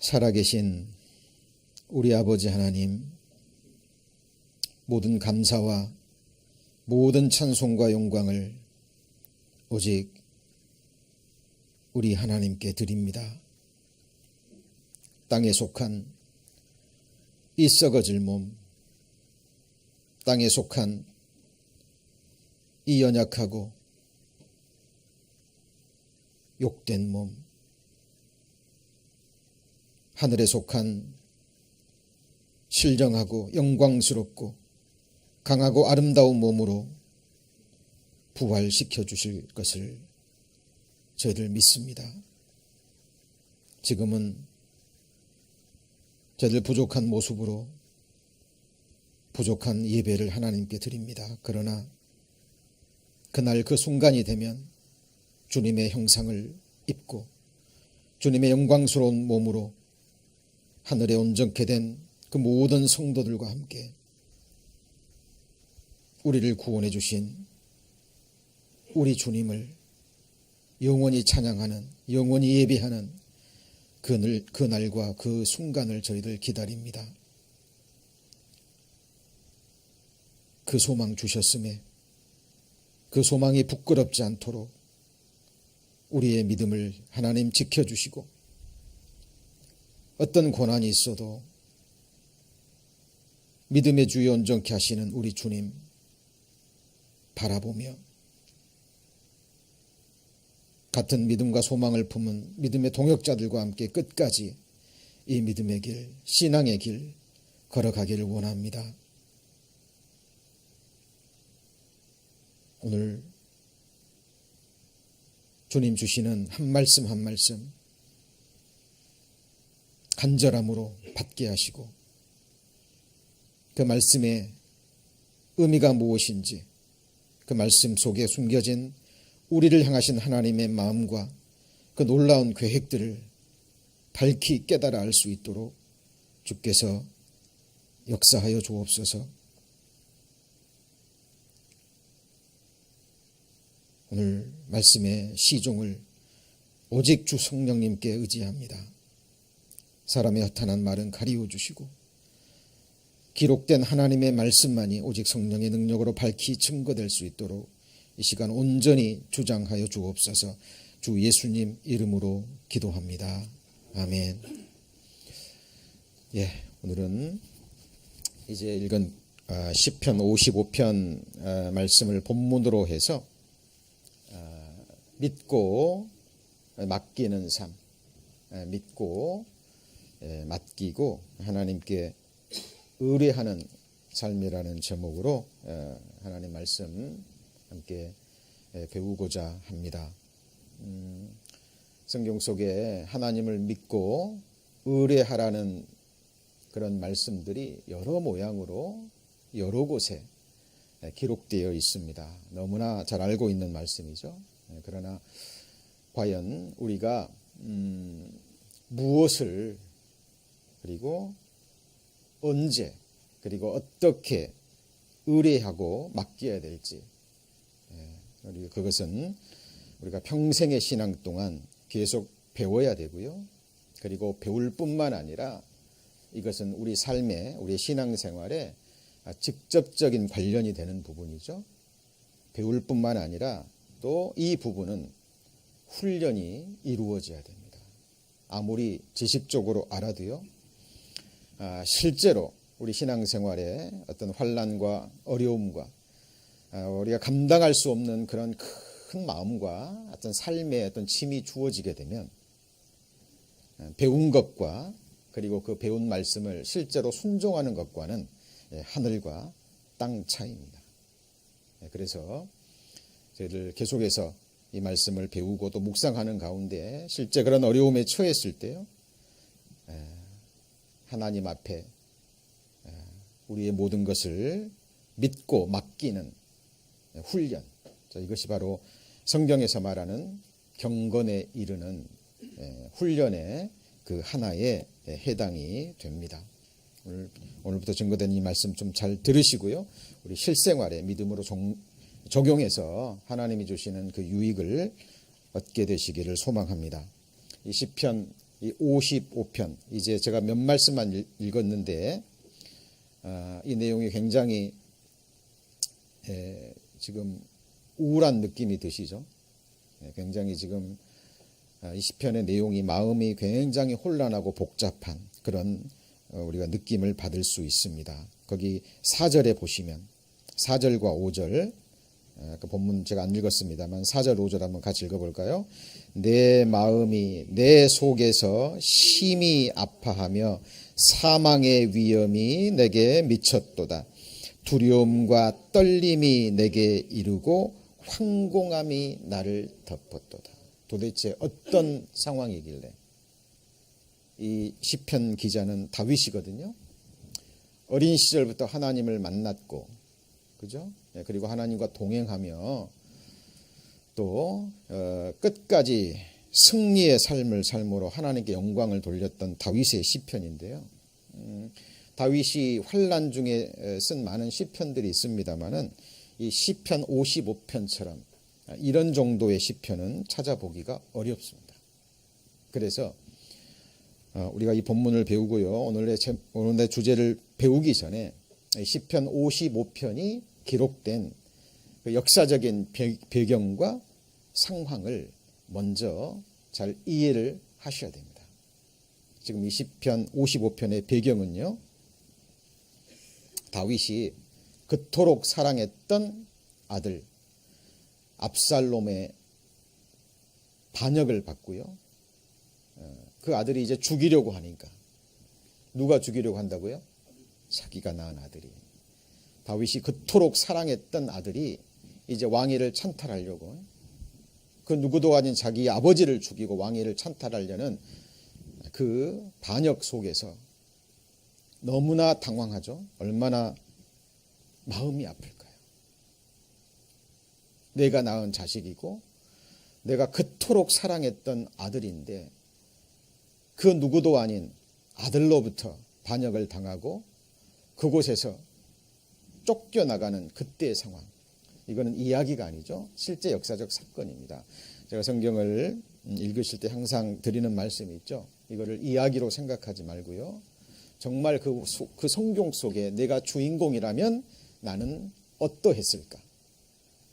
살아계신 우리 아버지 하나님, 모든 감사와 모든 찬송과 영광을 오직 우리 하나님께 드립니다. 땅에 속한 이 썩어질 몸, 땅에 속한 이 연약하고 욕된 몸, 하늘에 속한 신령하고 영광스럽고 강하고 아름다운 몸으로 부활시켜 주실 것을 저희들 믿습니다. 지금은 저희들 부족한 모습으로 부족한 예배를 하나님께 드립니다. 그러나 그날 그 순간이 되면 주님의 형상을 입고 주님의 영광스러운 몸으로 하늘에 온전케 된 그 모든 성도들과 함께 우리를 구원해 주신 우리 주님을 영원히 찬양하는, 영원히 예배하는 그날과 그 순간을 저희들 기다립니다. 그 소망 주셨음에 그 소망이 부끄럽지 않도록 우리의 믿음을 하나님 지켜주시고, 어떤 고난이 있어도 믿음의 주에 온전케 하시는 우리 주님 바라보며 같은 믿음과 소망을 품은 믿음의 동역자들과 함께 끝까지 이 믿음의 길, 신앙의 길 걸어가기를 원합니다. 오늘 주님 주시는 한 말씀 한 말씀 간절함으로 받게 하시고, 그 말씀의 의미가 무엇인지, 그 말씀 속에 숨겨진 우리를 향하신 하나님의 마음과 그 놀라운 계획들을 밝히 깨달아 알 수 있도록 주께서 역사하여 주옵소서. 오늘 말씀의 시종을 오직 주 성령님께 의지합니다. 사람의 허탄한 말은 가리워 주시고 기록된 하나님의 말씀만이 오직 성령의 능력으로 밝히 증거될 수 있도록 이 시간 온전히 주장하여 주옵소서. 주 예수님 이름으로 기도합니다. 아멘. 오늘은 이제 읽은 시편 55편 말씀을 본문으로 해서 믿고 맡기는 삶, 믿고 맡기고 하나님께 의뢰하는 삶이라는 제목으로 하나님 말씀 함께 배우고자 합니다. 성경 속에 하나님을 믿고 의뢰하라는 그런 말씀들이 여러 모양으로 여러 곳에 기록되어 있습니다. 너무나 잘 알고 있는 말씀이죠. 그러나 과연 우리가 무엇을, 그리고 언제, 그리고 어떻게 의뢰하고 맡겨야 될지, 그것은 우리가 평생의 신앙 동안 계속 배워야 되고요. 그리고 배울 뿐만 아니라 이것은 우리 삶에, 우리 신앙생활에 직접적인 관련이 되는 부분이죠. 배울 뿐만 아니라 또 이 부분은 훈련이 이루어져야 됩니다. 아무리 지식적으로 알아도요, 실제로 우리 신앙생활에 어떤 환난과 어려움과 우리가 감당할 수 없는 그런 큰 마음과 어떤 삶의 어떤 짐이 주어지게 되면 배운 것과 그리고 그 배운 말씀을 실제로 순종하는 것과는 하늘과 땅 차이입니다. 그래서 저희들 계속해서 이 말씀을 배우고 또 묵상하는 가운데 실제 그런 어려움에 처했을 때요, 하나님 앞에 우리의 모든 것을 믿고 맡기는 훈련, 이것이 바로 성경에서 말하는 경건에 이르는 훈련의 그 하나에 해당이 됩니다. 오늘부터 증거된 이 말씀 좀 잘 들으시고요, 우리 실생활에 믿음으로 적용해서 하나님이 주시는 그 유익을 얻게 되시기를 소망합니다. 이 시편 이 55편, 이제 제가 몇 말씀만 읽었는데 이 내용이 굉장히 지금 우울한 느낌이 드시죠? 굉장히 지금 이 시편의 내용이 마음이 굉장히 혼란하고 복잡한 그런 우리가 느낌을 받을 수 있습니다. 거기 4절에 보시면 4절과 5절, 아까 본문 제가 안 읽었습니다만 4절 5절 한번 같이 읽어볼까요? 내 마음이 내 속에서 심히 아파하며 사망의 위험이 내게 미쳤도다. 두려움과 떨림이 내게 이르고 황공함이 나를 덮었도다. 도대체 어떤 상황이길래? 이 시편 기자는 다윗이거든요. 어린 시절부터 하나님을 만났고, 그죠? 그리고 하나님과 동행하며 또 끝까지 승리의 삶을 삶으로 하나님께 영광을 돌렸던 다윗의 시편인데요. 다윗이 환난 중에 쓴 많은 시편들이 있습니다만은 이 시편 55편처럼 이런 정도의 시편은 찾아보기가 어렵습니다. 그래서 우리가 이 본문을 배우고요, 오늘의 주제를 배우기 전에 시편 55편이 기록된 그 역사적인 배경과 상황을 먼저 잘 이해를 하셔야 됩니다. 지금 이 시편 55편의 배경은요, 다윗이 그토록 사랑했던 아들 압살롬의 반역을 받고요, 그 아들이 이제 죽이려고 하니까, 누가 죽이려고 한다고요? 자기가 낳은 아들이. 다윗이 그토록 사랑했던 아들이 이제 왕위를 찬탈하려고, 그 누구도 아닌 자기 아버지를 죽이고 왕위를 찬탈하려는 그 반역 속에서 너무나 당황하죠. 얼마나 마음이 아플까요? 내가 낳은 자식이고 내가 그토록 사랑했던 아들인데 그 누구도 아닌 아들로부터 반역을 당하고 그곳에서 쫓겨나가는 그때의 상황. 이거는 이야기가 아니죠. 실제 역사적 사건입니다. 제가 성경을 읽으실 때 항상 드리는 말씀이 있죠. 이거를 이야기로 생각하지 말고요, 정말 그 성경 속에 내가 주인공이라면 나는 어떠했을까.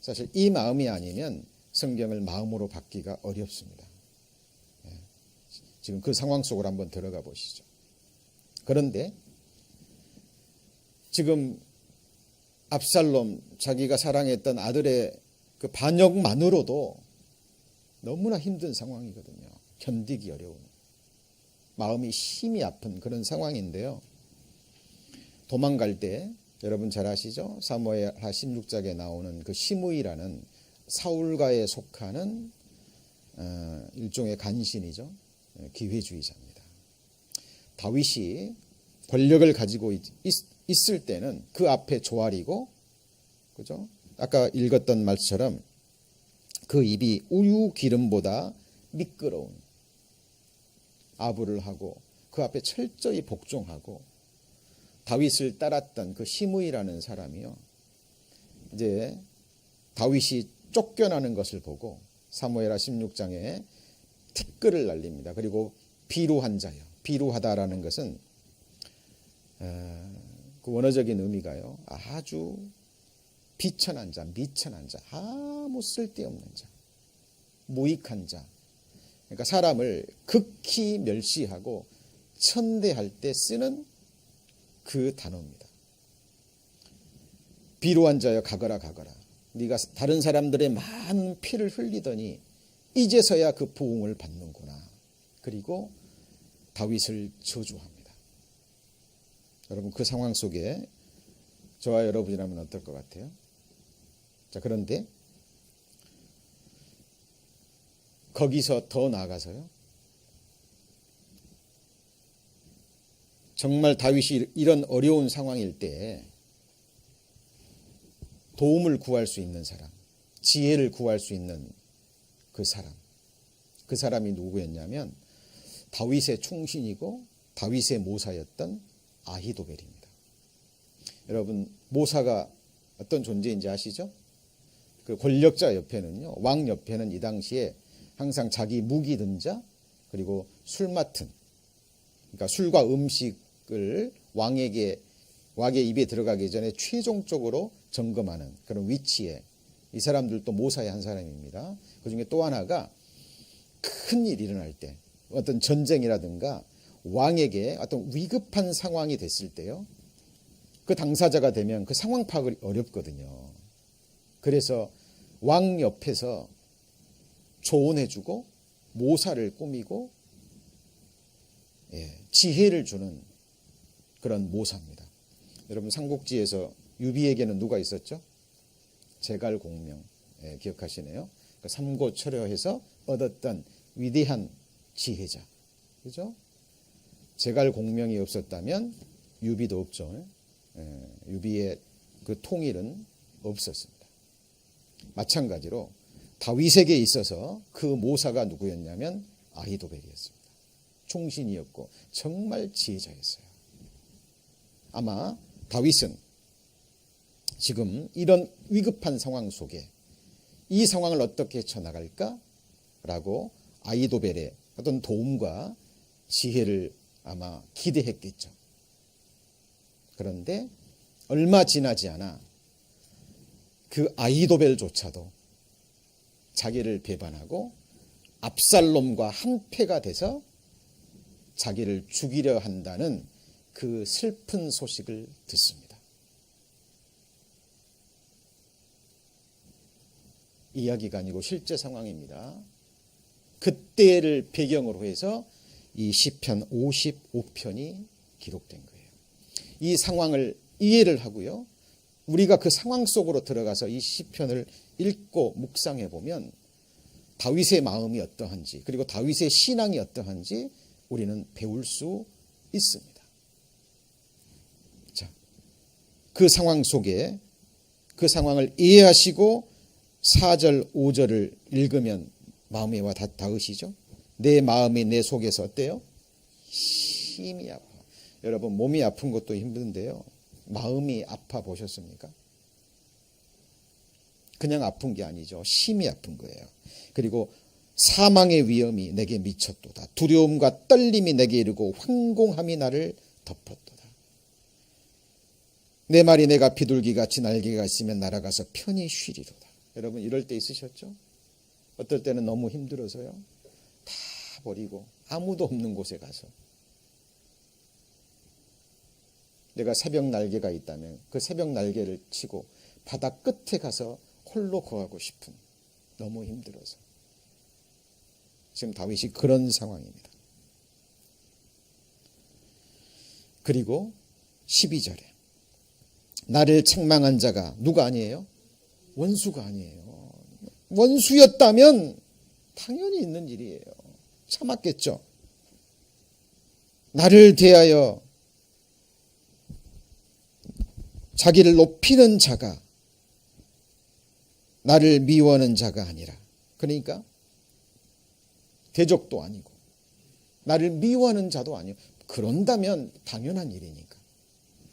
사실 이 마음이 아니면 성경을 마음으로 받기가 어렵습니다. 지금 그 상황 속으로 한번 들어가 보시죠. 그런데 지금 압살롬, 자기가 사랑했던 아들의 그 반역만으로도 너무나 힘든 상황이거든요. 견디기 어려운, 마음이 심히 아픈 그런 상황인데요. 도망갈 때 여러분 잘 아시죠? 사무엘하 16장에 나오는 그 시므이라는 사울가에 속하는 일종의 간신이죠. 기회주의자입니다. 다윗이 권력을 가지고 있을 때는 그 앞에 조아리고, 그죠? 아까 읽었던 말처럼 그 입이 우유 기름보다 미끄러운 아부를 하고 그 앞에 철저히 복종하고 다윗을 따랐던 그 시므이라는 사람이요, 이제 다윗이 쫓겨나는 것을 보고 사무엘하 16장에 티끌을 날립니다. 그리고 비루한 자요. 비루하다라는 것은 그 원어적인 의미가요, 아주 비천한 자, 미천한 자, 아무 쓸데없는 자, 무익한 자. 그러니까 사람을 극히 멸시하고 천대할 때 쓰는 그 단어입니다. 비루한 자여 가거라 가거라. 네가 다른 사람들의 많은 피를 흘리더니 이제서야 그 부흥을 받는구나. 그리고 다윗을 저주합니다. 여러분, 그 상황 속에 저와 여러분이라면 어떨 것 같아요? 자, 그런데 거기서 더 나아가서요, 정말 다윗이 이런 어려운 상황일 때 도움을 구할 수 있는 사람, 지혜를 구할 수 있는 그 사람이 누구였냐면 다윗의 충신이고 다윗의 모사였던 아히도벨입니다. 여러분, 모사가 어떤 존재인지 아시죠? 그 권력자 옆에는요, 왕 옆에는 이 당시에 항상 자기 무기 든 자, 그리고 술 맡은, 그러니까 술과 음식을 왕의 입에 들어가기 전에 최종적으로 점검하는 그런 위치에 이 사람들도 모사의 한 사람입니다. 그중에 또 하나가 큰 일이 일어날 때, 어떤 전쟁이라든가 왕에게 어떤 위급한 상황이 됐을 때요, 그 당사자가 되면 그 상황 파악이 어렵거든요. 그래서 왕 옆에서 조언해주고 모사를 꾸미고 지혜를 주는 그런 모사입니다. 여러분, 삼국지에서 유비에게는 누가 있었죠? 제갈공명, 기억하시네요. 그 삼고초려해서 얻었던 위대한 지혜자, 그죠? 제갈공명이 없었다면 유비도 없죠. 유비의 그 통일은 없었습니다. 마찬가지로 다윗에게 있어서 그 모사가 누구였냐면 아히도벨이었습니다. 충신이었고 정말 지혜자였어요. 아마 다윗은 지금 이런 위급한 상황 속에 이 상황을 어떻게 헤쳐나갈까라고 아히도벨의 어떤 도움과 지혜를 아마 기대했겠죠. 그런데 얼마 지나지 않아 그 아히도벨조차도 자기를 배반하고 압살롬과 한패가 돼서 자기를 죽이려 한다는 그 슬픈 소식을 듣습니다. 이야기가 아니고 실제 상황입니다. 그때를 배경으로 해서 이 시편 55편이 기록된 거예요. 이 상황을 이해를 하고요, 우리가 그 상황 속으로 들어가서 이 시편을 읽고 묵상해 보면 다윗의 마음이 어떠한지, 그리고 다윗의 신앙이 어떠한지 우리는 배울 수 있습니다. 자, 그 상황 속에 그 상황을 이해하시고 4절, 5절을 읽으면 마음이 와 닿으시죠? 내 마음이 내 속에서 어때요? 힘이 아파. 여러분, 몸이 아픈 것도 힘든데요, 마음이 아파 보셨습니까? 그냥 아픈 게 아니죠. 심히 아픈 거예요. 그리고 사망의 위험이 내게 미쳤도다. 두려움과 떨림이 내게 이르고 황공함이 나를 덮었도다. 내 말이 내가 비둘기같이 날개가 있으면 날아가서 편히 쉬리로다. 여러분, 이럴 때 있으셨죠? 어떨 때는 너무 힘들어서요, 다 버리고 아무도 없는 곳에 가서, 내가 새벽 날개가 있다면 그 새벽 날개를 치고 바다 끝에 가서 홀로 거하고 싶은, 너무 힘들어서. 지금 다윗이 그런 상황입니다. 그리고 12절에 나를 책망한 자가 누가 아니에요? 원수가 아니에요. 원수였다면 당연히 있는 일이에요. 참았겠죠. 나를 대하여 자기를 높이는 자가 나를 미워하는 자가 아니라, 그러니까 대적도 아니고 나를 미워하는 자도 아니고, 그런다면 당연한 일이니까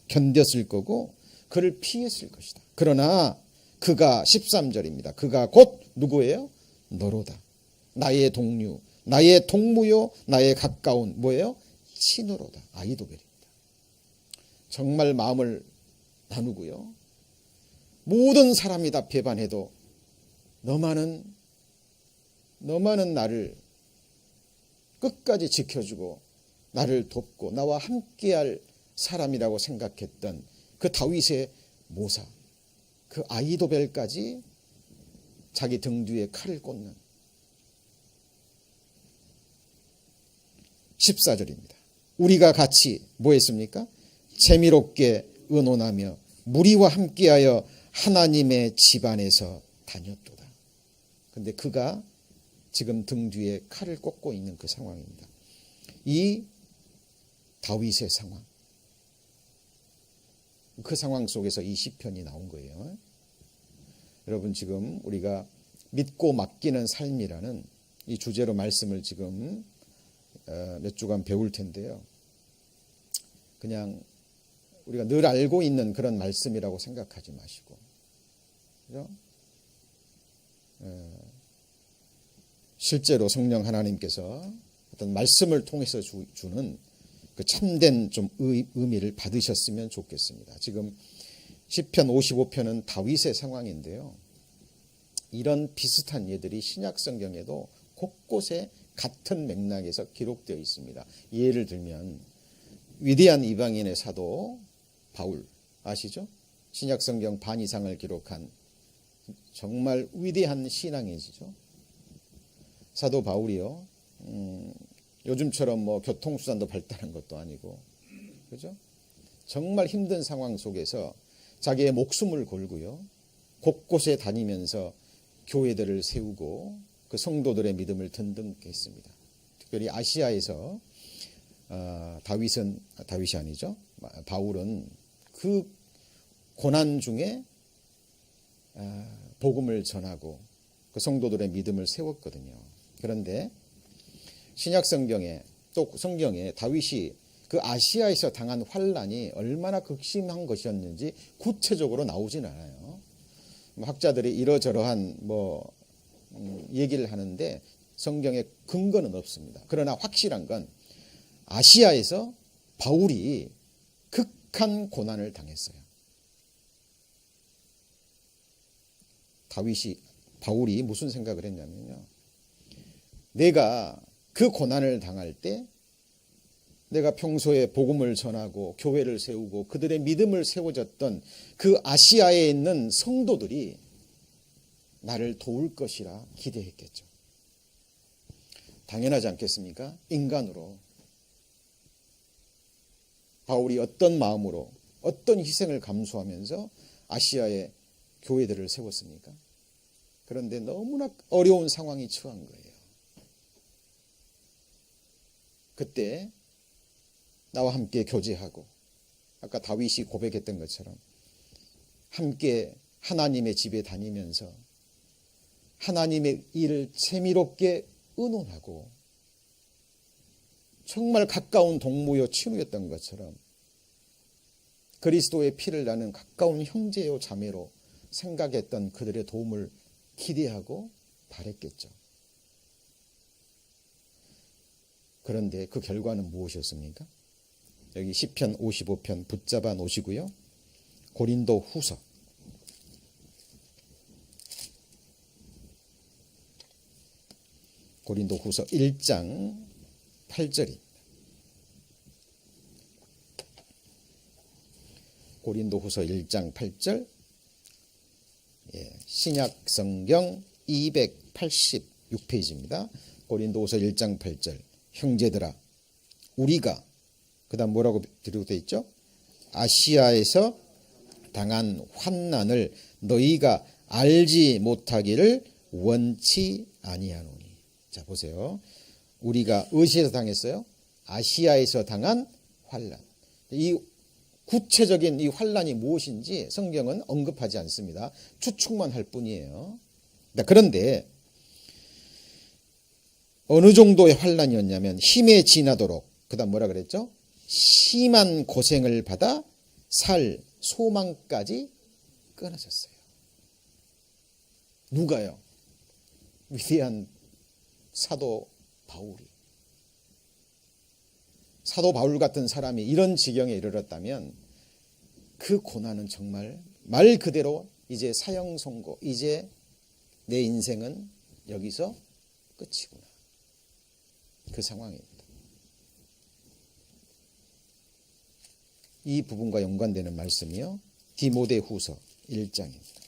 견뎠을 거고 그를 피했을 것이다. 그러나 그가 13절입니다. 그가 곧 누구예요? 너로다. 나의 동류, 나의 동무요, 나의 가까운 뭐예요? 친으로다. 아히도벨입니다. 정말 마음을 나누고요, 모든 사람이 다 배반해도 너만은 나를 끝까지 지켜주고 나를 돕고 나와 함께할 사람이라고 생각했던 그 다윗의 모사, 그 아히도벨까지 자기 등 뒤에 칼을 꽂는 14절입니다. 우리가 같이 뭐 했습니까? 재미롭게 의논하며 무리와 함께하여 하나님의 집안에서 다녔도다. 근데 그가 지금 등 뒤에 칼을 꽂고 있는 그 상황입니다. 이 다윗의 상황, 그 상황 속에서 이 시편이 나온 거예요. 여러분, 지금 우리가 믿고 맡기는 삶이라는 이 주제로 말씀을 지금 몇 주간 배울 텐데요, 그냥 우리가 늘 알고 있는 그런 말씀이라고 생각하지 마시고, 그죠? 실제로 성령 하나님께서 어떤 말씀을 통해서 주는 그 참된 좀 의미를 받으셨으면 좋겠습니다. 지금 시편 55편은 다윗의 상황인데요. 이런 비슷한 예들이 신약 성경에도 곳곳에 같은 맥락에서 기록되어 있습니다. 예를 들면 위대한 이방인의 사도 바울 아시죠? 신약 성경 반 이상을 기록한 정말 위대한 신앙인이죠. 사도 바울이요. 요즘처럼 뭐 교통수단도 발달한 것도 아니고, 그죠? 정말 힘든 상황 속에서 자기의 목숨을 걸고요. 곳곳에 다니면서 교회들을 세우고 그 성도들의 믿음을 든든케 했습니다. 특별히 아시아에서 다윗이 아니죠. 바울은 그 고난 중에 복음을 전하고 그 성도들의 믿음을 세웠거든요. 그런데 신약 성경에 또 성경에 다윗이 그 아시아에서 당한 환란이 얼마나 극심한 것이었는지 구체적으로 나오진 않아요. 학자들이 이러저러한 얘기를 하는데 성경에 근거는 없습니다. 그러나 확실한 건 아시아에서 바울이 극한 고난을 당했어요. 바울이 무슨 생각을 했냐면요. 내가 그 고난을 당할 때 내가 평소에 복음을 전하고 교회를 세우고 그들의 믿음을 세워줬던 그 아시아에 있는 성도들이 나를 도울 것이라 기대했겠죠. 당연하지 않겠습니까? 인간으로 바울이 어떤 마음으로 어떤 희생을 감수하면서 아시아의 교회들을 세웠습니까? 그런데 너무나 어려운 상황이 처한 거예요. 그때 나와 함께 교제하고 아까 다윗이 고백했던 것처럼 함께 하나님의 집에 다니면서 하나님의 일을 재미롭게 의논하고 정말 가까운 동무요 친구였던 것처럼 그리스도의 피를 나는 가까운 형제요 자매로 생각했던 그들의 도움을 기대하고 바랬겠죠. 그런데 그 결과는 무엇이었습니까? 여기 시편 55편 붙잡아 놓으시고요. 고린도 후서 1장 8절입니다. 고린도후서 1장 8절 신약 성경 286페이지입니다. 고린도후서 1장 8절 형제들아 우리가 그 다음 뭐라고 되어 있죠? 아시아에서 당한 환난을 너희가 알지 못하기를 원치 아니하노니. 자 보세요. 우리가 어디에서 당했어요? 아시아에서 당한 환난. 이 구체적인 이 환난이 무엇인지 성경은 언급하지 않습니다. 추측만 할 뿐이에요. 그런데 어느 정도의 환난이었냐면 힘에 지나도록 그 다음 뭐라 그랬죠? 심한 고생을 받아 살 소망까지 끊어졌어요. 누가요? 위대한 사도 바울이. 사도 바울 같은 사람이 이런 지경에 이르렀다면 그 고난은 정말 말 그대로 이제 사형 선고, 이제 내 인생은 여기서 끝이구나. 그 상황입니다. 이 부분과 연관되는 말씀이요. 디모데후서 1장입니다.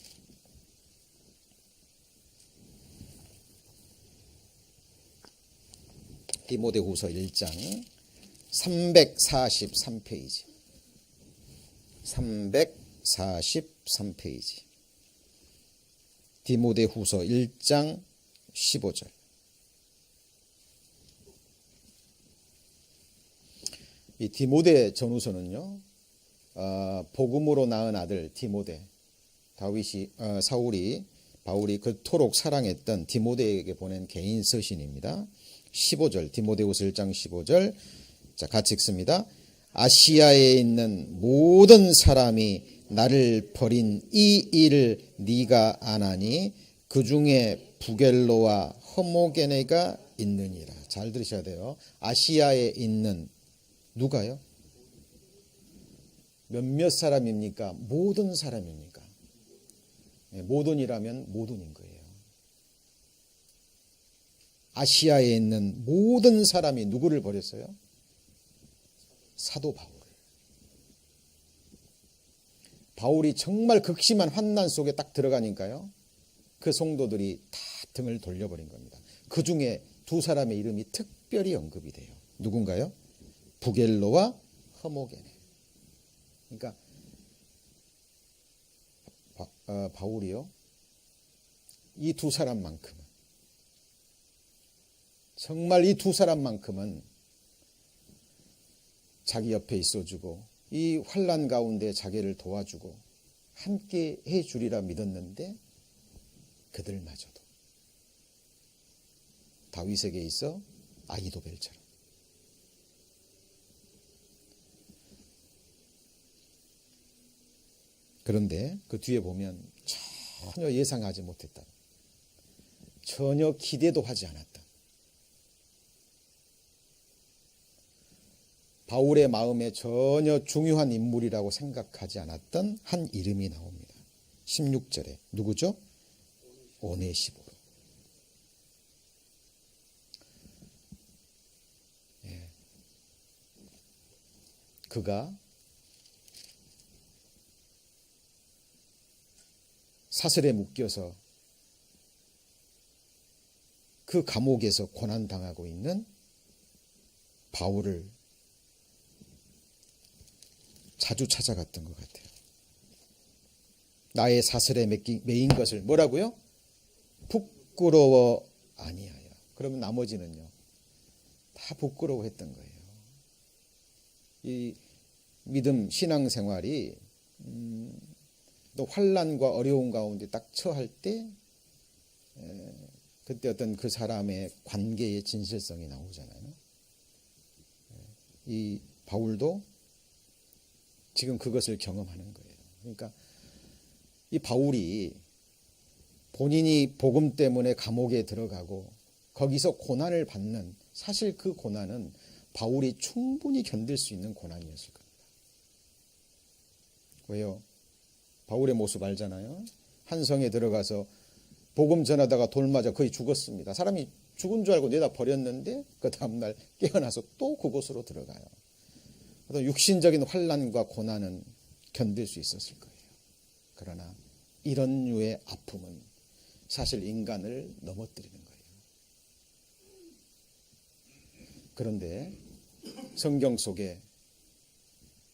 디모데후서 1장 343페이지. 343페이지. 디모데후서 1장 15절. 이 디모데 전후서는요, 복음으로 낳은 아들 디모데, 바울이 그토록 사랑했던 디모데에게 보낸 개인 서신입니다. 15절, 디모데후서 1장 15절. 자, 같이 읽습니다. 아시아에 있는 모든 사람이 나를 버린 이 일을 네가 아나니 그 중에 부겔로와 허모게네가 있느니라. 잘 들으셔야 돼요. 아시아에 있는 누가요? 몇몇 사람입니까? 모든 사람입니까? 모든이라면 모든인 거예요. 아시아에 있는 모든 사람이 누구를 버렸어요? 사도 바울을. 바울이 정말 극심한 환난 속에 딱 들어가니까요, 그 성도들이 다 등을 돌려버린 겁니다. 그 중에 두 사람의 이름이 특별히 언급이 돼요. 누군가요? 부겔로와 허모게네. 그러니까 바울이요, 이 두 사람만큼은, 정말 이 두 사람만큼은 자기 옆에 있어주고 이 환난 가운데 자기를 도와주고 함께 해주리라 믿었는데, 그들마저도 다윗에게 있어 아히도벨처럼 그런데 그 뒤에 보면 전혀 예상하지 못했다, 전혀 기대도 하지 않았다, 바울의 마음에 전혀 중요한 인물이라고 생각하지 않았던 한 이름이 나옵니다. 16절에 누구죠? 오네시보로. 그가 사슬에 묶여서 그 감옥에서 고난당하고 있는 바울을 자주 찾아갔던 것 같아요. 나의 사슬에 매인 것을 뭐라고요? 부끄러워 아니하여. 그러면 나머지는요, 다 부끄러워했던 거예요. 이 믿음 신앙생활이 또 환난과 어려운 가운데 딱 처할 때, 그때 어떤 그 사람의 관계의 진실성이 나오잖아요. 이 바울도 지금 그것을 경험하는 거예요. 그러니까 이 바울이 본인이 복음 때문에 감옥에 들어가고 거기서 고난을 받는, 사실 그 고난은 바울이 충분히 견딜 수 있는 고난이었을 겁니다. 왜요? 바울의 모습 알잖아요. 한 성에 들어가서 복음 전하다가 돌 맞아 거의 죽었습니다. 사람이 죽은 줄 알고 내다 버렸는데 그 다음날 깨어나서 또 그곳으로 들어가요. 어떤 육신적인 환난과 고난은 견딜 수 있었을 거예요. 그러나 이런 류의 아픔은 사실 인간을 넘어뜨리는 거예요. 그런데 성경 속에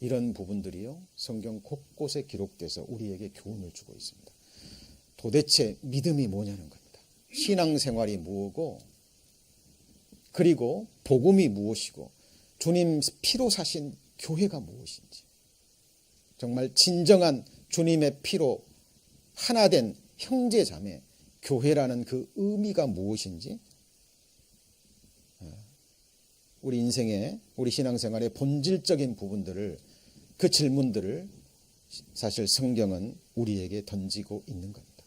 이런 부분들이요, 성경 곳곳에 기록돼서 우리에게 교훈을 주고 있습니다. 도대체 믿음이 뭐냐는 겁니다. 신앙생활이 뭐고, 그리고 복음이 무엇이고, 주님 피로 사신 교회가 무엇인지, 정말 진정한 주님의 피로 하나된 형제자매 교회라는 그 의미가 무엇인지, 우리 인생의, 우리 신앙생활의 본질적인 부분들을, 그 질문들을 사실 성경은 우리에게 던지고 있는 겁니다.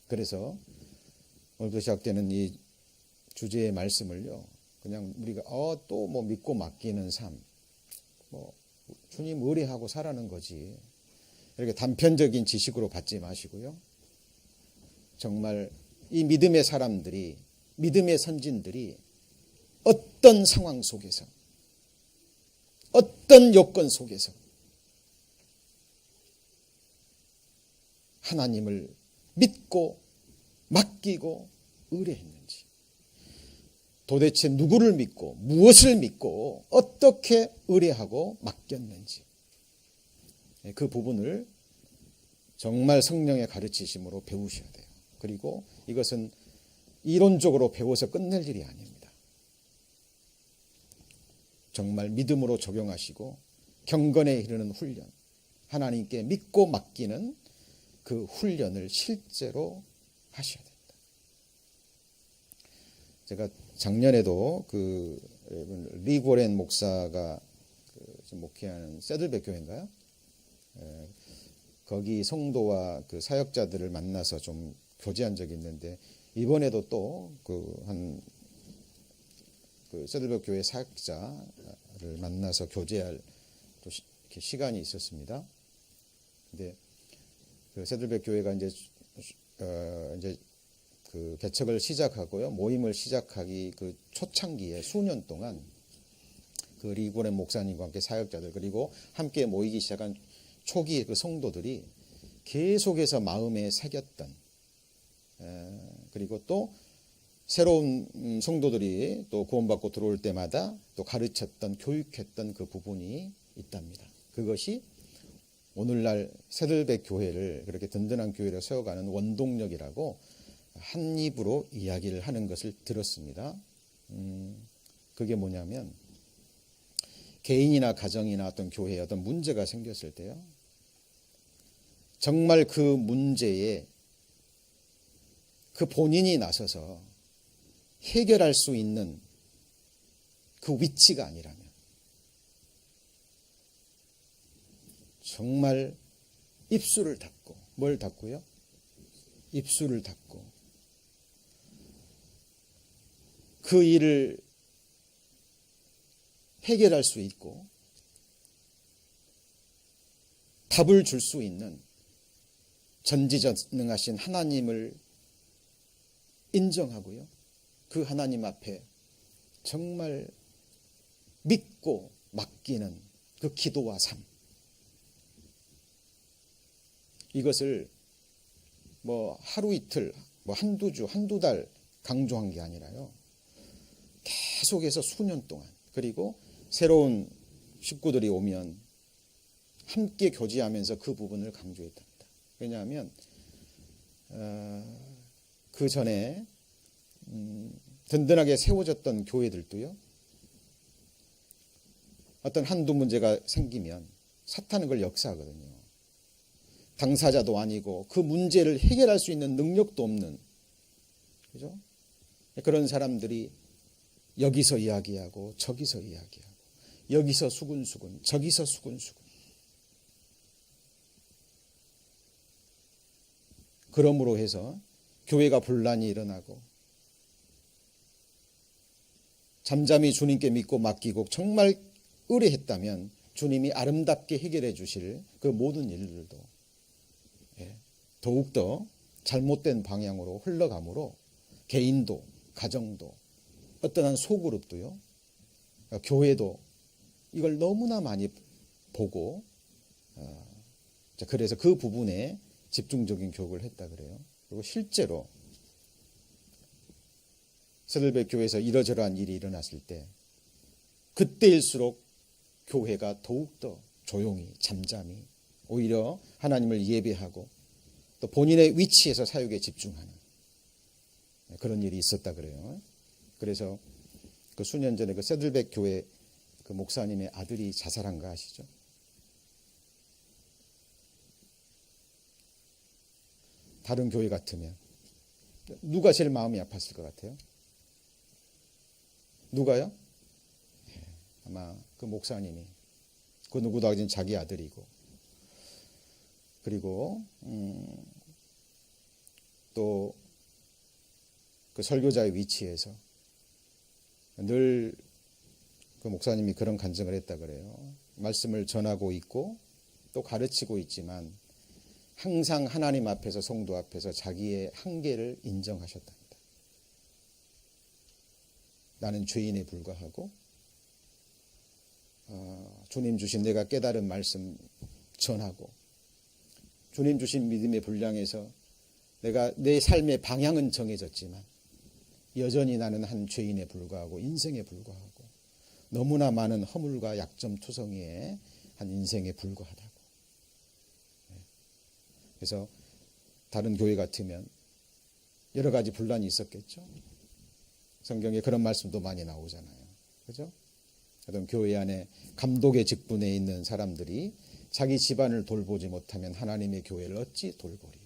그래서 오늘부터 시작되는 이 주제의 말씀을요, 그냥 우리가 또 뭐 믿고 맡기는 삶, 뭐 주님 의뢰하고 살아는 거지, 이렇게 단편적인 지식으로 받지 마시고요, 정말 이 믿음의 사람들이, 믿음의 선진들이 어떤 상황 속에서, 어떤 요건 속에서 하나님을 믿고 맡기고 의뢰했는지, 도대체 누구를 믿고 무엇을 믿고 어떻게 의뢰하고 맡겼는지, 그 부분을 정말 성령의 가르치심으로 배우셔야 돼요. 그리고 이것은 이론적으로 배워서 끝낼 일이 아닙니다. 정말 믿음으로 적용하시고 경건에 이르는 훈련, 하나님께 믿고 맡기는 그 훈련을 실제로 하셔야 됩니다. 제가 작년에도 그 리고렌 목사가 목회하는 세들백 교회인가요? 거기 성도와 그 사역자들을 만나서 좀 교제한 적이 있는데, 이번에도 또 그 세들백 교회 사역자를 만나서 교제할 또 시간이 있었습니다. 근데 그 세들백 교회가 이제 그 개척을 시작하고요, 모임을 시작하기 그 초창기에 수년 동안 그 리고렌 목사님과 함께 사역자들, 그리고 함께 모이기 시작한 초기 그 성도들이 계속해서 마음에 새겼던, 그리고 또 새로운 성도들이 또 구원받고 들어올 때마다 또 가르쳤던, 교육했던 그 부분이 있답니다. 그것이 오늘날 세들백 교회를 그렇게 든든한 교회로 세워가는 원동력이라고 한 입으로 이야기를 하는 것을 들었습니다. 그게 뭐냐면, 개인이나 가정이나 어떤 교회에 어떤 문제가 생겼을 때요, 정말 그 문제에 그 본인이 나서서 해결할 수 있는 그 위치가 아니라면, 정말 입술을 닫고, 뭘 닫고요? 입술을 닫고 그 일을 해결할 수 있고 답을 줄 수 있는 전지전능하신 하나님을 인정하고요, 그 하나님 앞에 정말 믿고 맡기는 그 기도와 삶, 이것을 뭐 하루 이틀, 뭐 한두 주, 한두 달 강조한 게 아니라요, 계속해서 수년 동안, 그리고 새로운 식구들이 오면 함께 교제하면서 그 부분을 강조했답니다. 왜냐하면 그 전에 든든하게 세워졌던 교회들도요, 어떤 한두 문제가 생기면 사탄은 그걸 역사하거든요. 당사자도 아니고 그 문제를 해결할 수 있는 능력도 없는, 그죠? 그런 사람들이 여기서 이야기하고 저기서 이야기하고, 여기서 수군수군, 저기서 수군수군. 그러므로 해서 교회가 분란이 일어나고, 잠잠히 주님께 믿고 맡기고 정말 의뢰했다면 주님이 아름답게 해결해 주실 그 모든 일들도 더욱더 잘못된 방향으로 흘러가므로, 개인도, 가정도, 어떠한 소그룹도요, 교회도 이걸 너무나 많이 보고, 그래서 그 부분에 집중적인 교육을 했다 그래요. 그리고 실제로 세들백 교회에서 이러저러한 일이 일어났을 때, 그때일수록 교회가 더욱더 조용히, 잠잠히, 오히려 하나님을 예배하고 또 본인의 위치에서 사역에 집중하는 그런 일이 있었다 그래요. 그래서 그 수년 전에 그 세들백 교회 그 목사님의 아들이 자살한 거 아시죠? 다른 교회 같으면 누가 제일 마음이 아팠을 것 같아요? 누가요? 아마 그 목사님이, 그 누구도 아닌 자기 아들이고, 그리고 또 그 설교자의 위치에서 늘 그 목사님이 그런 간증을 했다 그래요. 말씀을 전하고 있고 또 가르치고 있지만 항상 하나님 앞에서, 성도 앞에서 자기의 한계를 인정하셨답니다. 나는 죄인에 불과하고 주님 주신 내가 깨달은 말씀 전하고, 주님 주신 믿음의 분량에서 내가 내 삶의 방향은 정해졌지만 여전히 나는 한 죄인에 불과하고 인생에 불과하고 너무나 많은 허물과 약점 투성이의 한 인생에 불과하다고. 그래서 다른 교회 같으면 여러 가지 분란이 있었겠죠. 성경에 그런 말씀도 많이 나오잖아요. 그죠? 어떤 교회 안에 감독의 직분에 있는 사람들이 자기 집안을 돌보지 못하면 하나님의 교회를 어찌 돌보리요.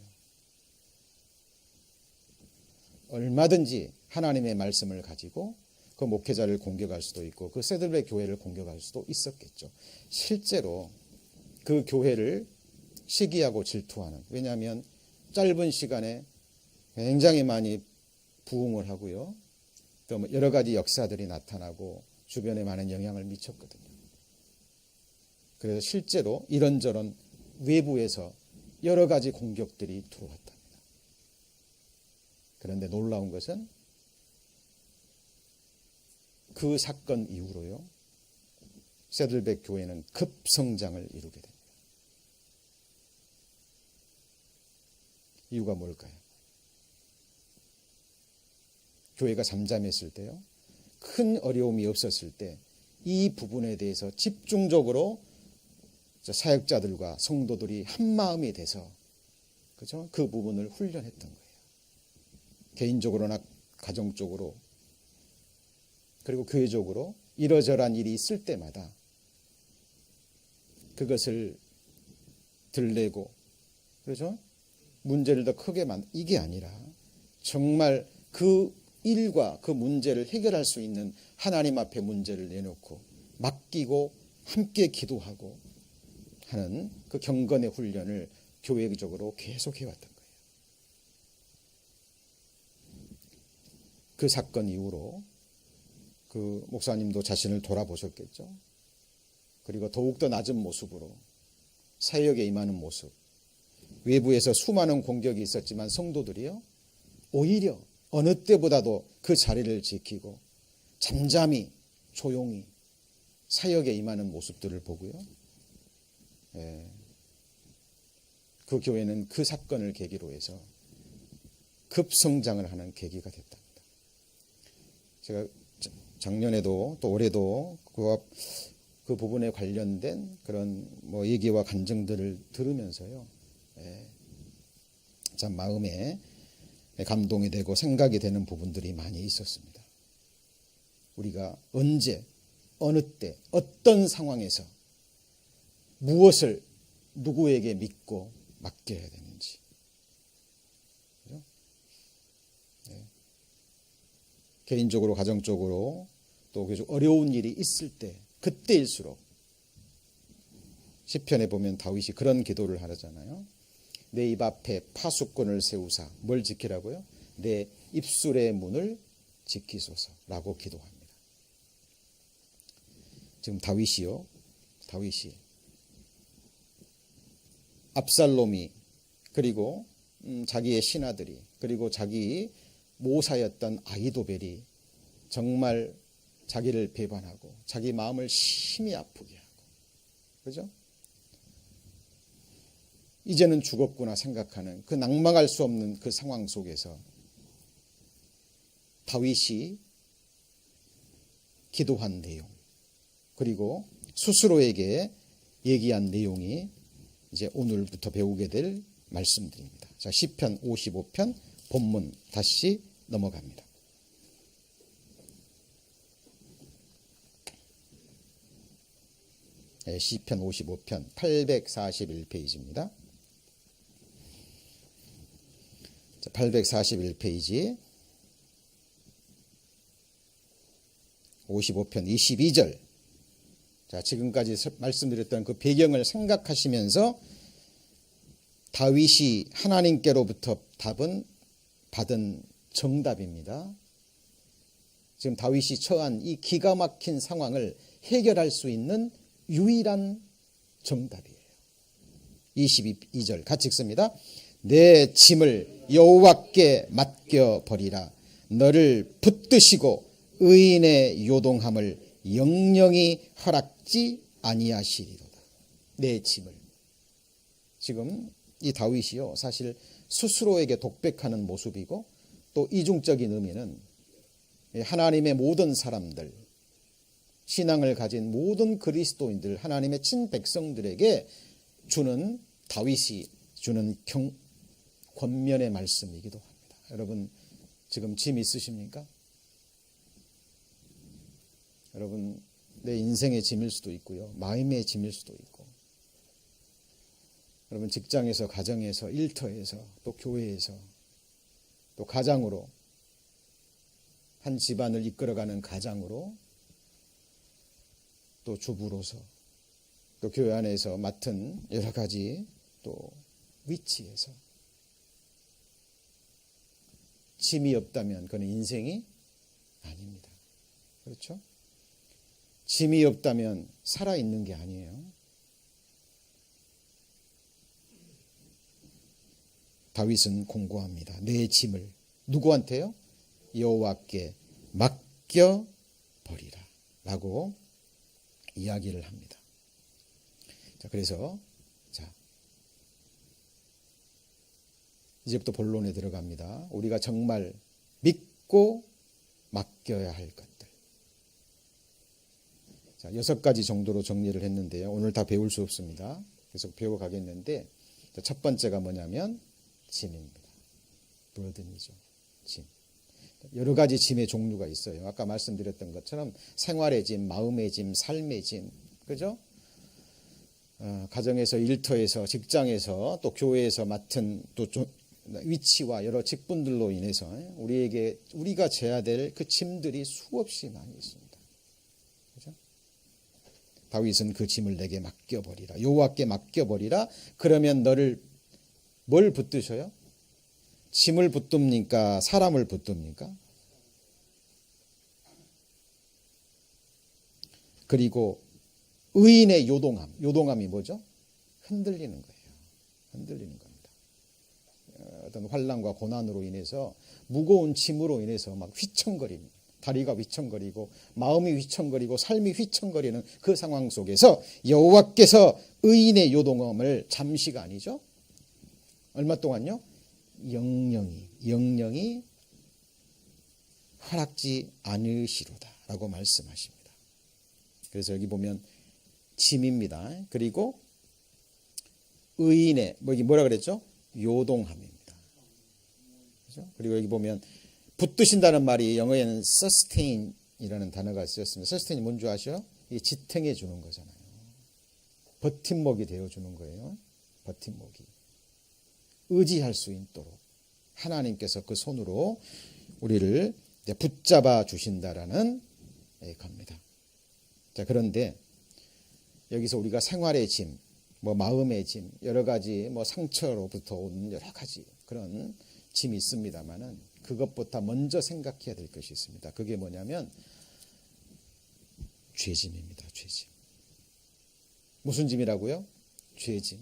얼마든지 하나님의 말씀을 가지고 그 목회자를 공격할 수도 있고 그 세들백 교회를 공격할 수도 있었겠죠. 실제로 그 교회를 시기하고 질투하는, 왜냐하면 짧은 시간에 굉장히 많이 부흥을 하고요. 또 뭐 여러 가지 역사들이 나타나고 주변에 많은 영향을 미쳤거든요. 그래서 실제로 이런저런 외부에서 여러 가지 공격들이 들어왔답니다. 그런데 놀라운 것은 그 사건 이후로요, 세들백 교회는 급성장을 이루게 됩니다. 이유가 뭘까요? 교회가 잠잠했을 때요, 큰 어려움이 없었을 때 이 부분에 대해서 집중적으로 사역자들과 성도들이 한 마음이 돼서, 그죠? 그 부분을 훈련했던 거예요. 개인적으로나 가정적으로, 그리고 교회적으로 이러저러한 일이 있을 때마다 그것을 들내고, 그렇죠? 문제를 더 크게 이게 아니라 정말 그 일과 그 문제를 해결할 수 있는 하나님 앞에 문제를 내놓고 맡기고 함께 기도하고 하는 그 경건의 훈련을 교회적으로 계속 해왔던 거예요. 그 사건 이후로 그 목사님도 자신을 돌아보셨겠죠. 그리고 더욱더 낮은 모습으로 사역에 임하는 모습, 외부에서 수많은 공격이 있었지만 성도들이요, 오히려 어느 때보다도 그 자리를 지키고 잠잠히 조용히 사역에 임하는 모습들을 보고요, 그 교회는 그 사건을 계기로 해서 급성장을 하는 계기가 됐답니다. 제가 작년에도 또 올해도 그 부분에 관련된 그런 뭐 얘기와 간증들을 들으면서요, 참 마음에 감동이 되고 생각이 되는 부분들이 많이 있었습니다. 우리가 언제, 어느 때, 어떤 상황에서 무엇을 누구에게 믿고 맡겨야 되는지, 그렇죠? 개인적으로, 가정적으로 또 계속 어려운 일이 있을 때, 그때일수록 시편에 보면 다윗이 그런 기도를 하잖아요. 내 입 앞에 파수꾼을 세우사 뭘 지키라고요? 내 입술의 문을 지키소서라고 기도합니다. 지금 다윗이 압살롬이, 그리고 자기의 신하들이, 그리고 자기 모사였던 아히도벨이 정말 자기를 배반하고 자기 마음을 심히 아프게 하고, 그죠? 이제는 죽었구나 생각하는 그 낙망할 수 없는 그 상황 속에서 다윗이 기도한 내용, 그리고 스스로에게 얘기한 내용이 이제 오늘부터 배우게 될 말씀들입니다. 자, 시편 55편 본문 다시 넘어갑니다. 시편 55편 841페이지입니다. 841페이지 55편 22절. 자, 지금까지 말씀드렸던 그 배경을 생각하시면서 다윗이 하나님께로부터 받은 정답입니다. 지금 다윗이 처한 이 기가 막힌 상황을 해결할 수 있는 유일한 정답이에요. 22절 같이 읽습니다. 내 짐을 여호와께 맡겨버리라. 너를 붙드시고 의인의 요동함을 영영히 허락지 아니하시리로다. 내 짐을. 지금 이 다윗이요, 사실 스스로에게 독백하는 모습이고, 또 이중적인 의미는 하나님의 모든 사람들, 신앙을 가진 모든 그리스도인들, 하나님의 친백성들에게 주는, 다윗이 주는 권면의 말씀이기도 합니다. 여러분 지금 짐 있으십니까? 여러분 내 인생의 짐일 수도 있고요, 마음의 짐일 수도 있고, 여러분 직장에서, 가정에서, 일터에서, 또 교회에서, 또 가장으로, 한 집안을 이끌어가는 가장으로, 또 주부로서, 또 교회 안에서 맡은 여러 가지 또 위치에서 짐이 없다면 그는 인생이 아닙니다. 그렇죠? 짐이 없다면 살아있는 게 아니에요. 다윗은 공고합니다. 내 짐을 누구한테요? 여호와께 맡겨버리라 라고 이야기를 합니다. 자, 그래서 이제부터 본론에 들어갑니다. 우리가 정말 믿고 맡겨야 할 것들. 자, 6가지 정도로 정리를 했는데요. 오늘 다 배울 수 없습니다. 계속 배워가겠는데 첫 번째가 뭐냐면 짐입니다. burden이죠. 짐. 여러 가지 짐의 종류가 있어요. 아까 말씀드렸던 것처럼 생활의 짐, 마음의 짐, 삶의 짐, 그죠? 가정에서, 일터에서, 직장에서, 또 교회에서 맡은 또 위치와 여러 직분들로 인해서 우리가 져야 될 그 짐들이 수없이 많이 있습니다. 그죠? 다윗은 그 짐을 내게 맡겨버리라. 여호와께 맡겨버리라. 그러면 너를 뭘 붙드셔요? 짐을 붙듭니까? 사람을 붙듭니까? 그리고 의인의 요동함이 뭐죠? 흔들리는 거예요. 흔들리는 겁니다. 어떤 환난과 고난으로 인해서 무거운 짐으로 인해서 막 휘청거립니다. 다리가 휘청거리고 마음이 휘청거리고 삶이 휘청거리는 그 상황 속에서 여호와께서 의인의 요동함을 잠시가 아니죠. 얼마 동안요? 영영이 허락지 않으시로다 라고 말씀하십니다. 그래서 여기 보면 짐입니다. 그리고 의인의 여기 뭐라 그랬죠? 요동함입니다. 그렇죠? 그리고 여기 보면 붙드신다는 말이 영어에는 sustain이라는 단어가 쓰였습니다. sustain이 뭔지 아셔? 이게 지탱해 주는 거잖아요. 버팀목이 되어 주는 거예요. 버팀목이. 의지할 수 있도록 하나님께서 그 손으로 우리를 붙잡아 주신다라는 겁니다. 자, 그런데 여기서 우리가 생활의 짐, 마음의 짐, 여러 가지 상처로부터 오는 여러 가지 그런 짐이 있습니다만은 그것보다 먼저 생각해야 될 것이 있습니다. 그게 뭐냐면 죄짐입니다. 죄짐. 무슨 짐이라고요? 죄짐.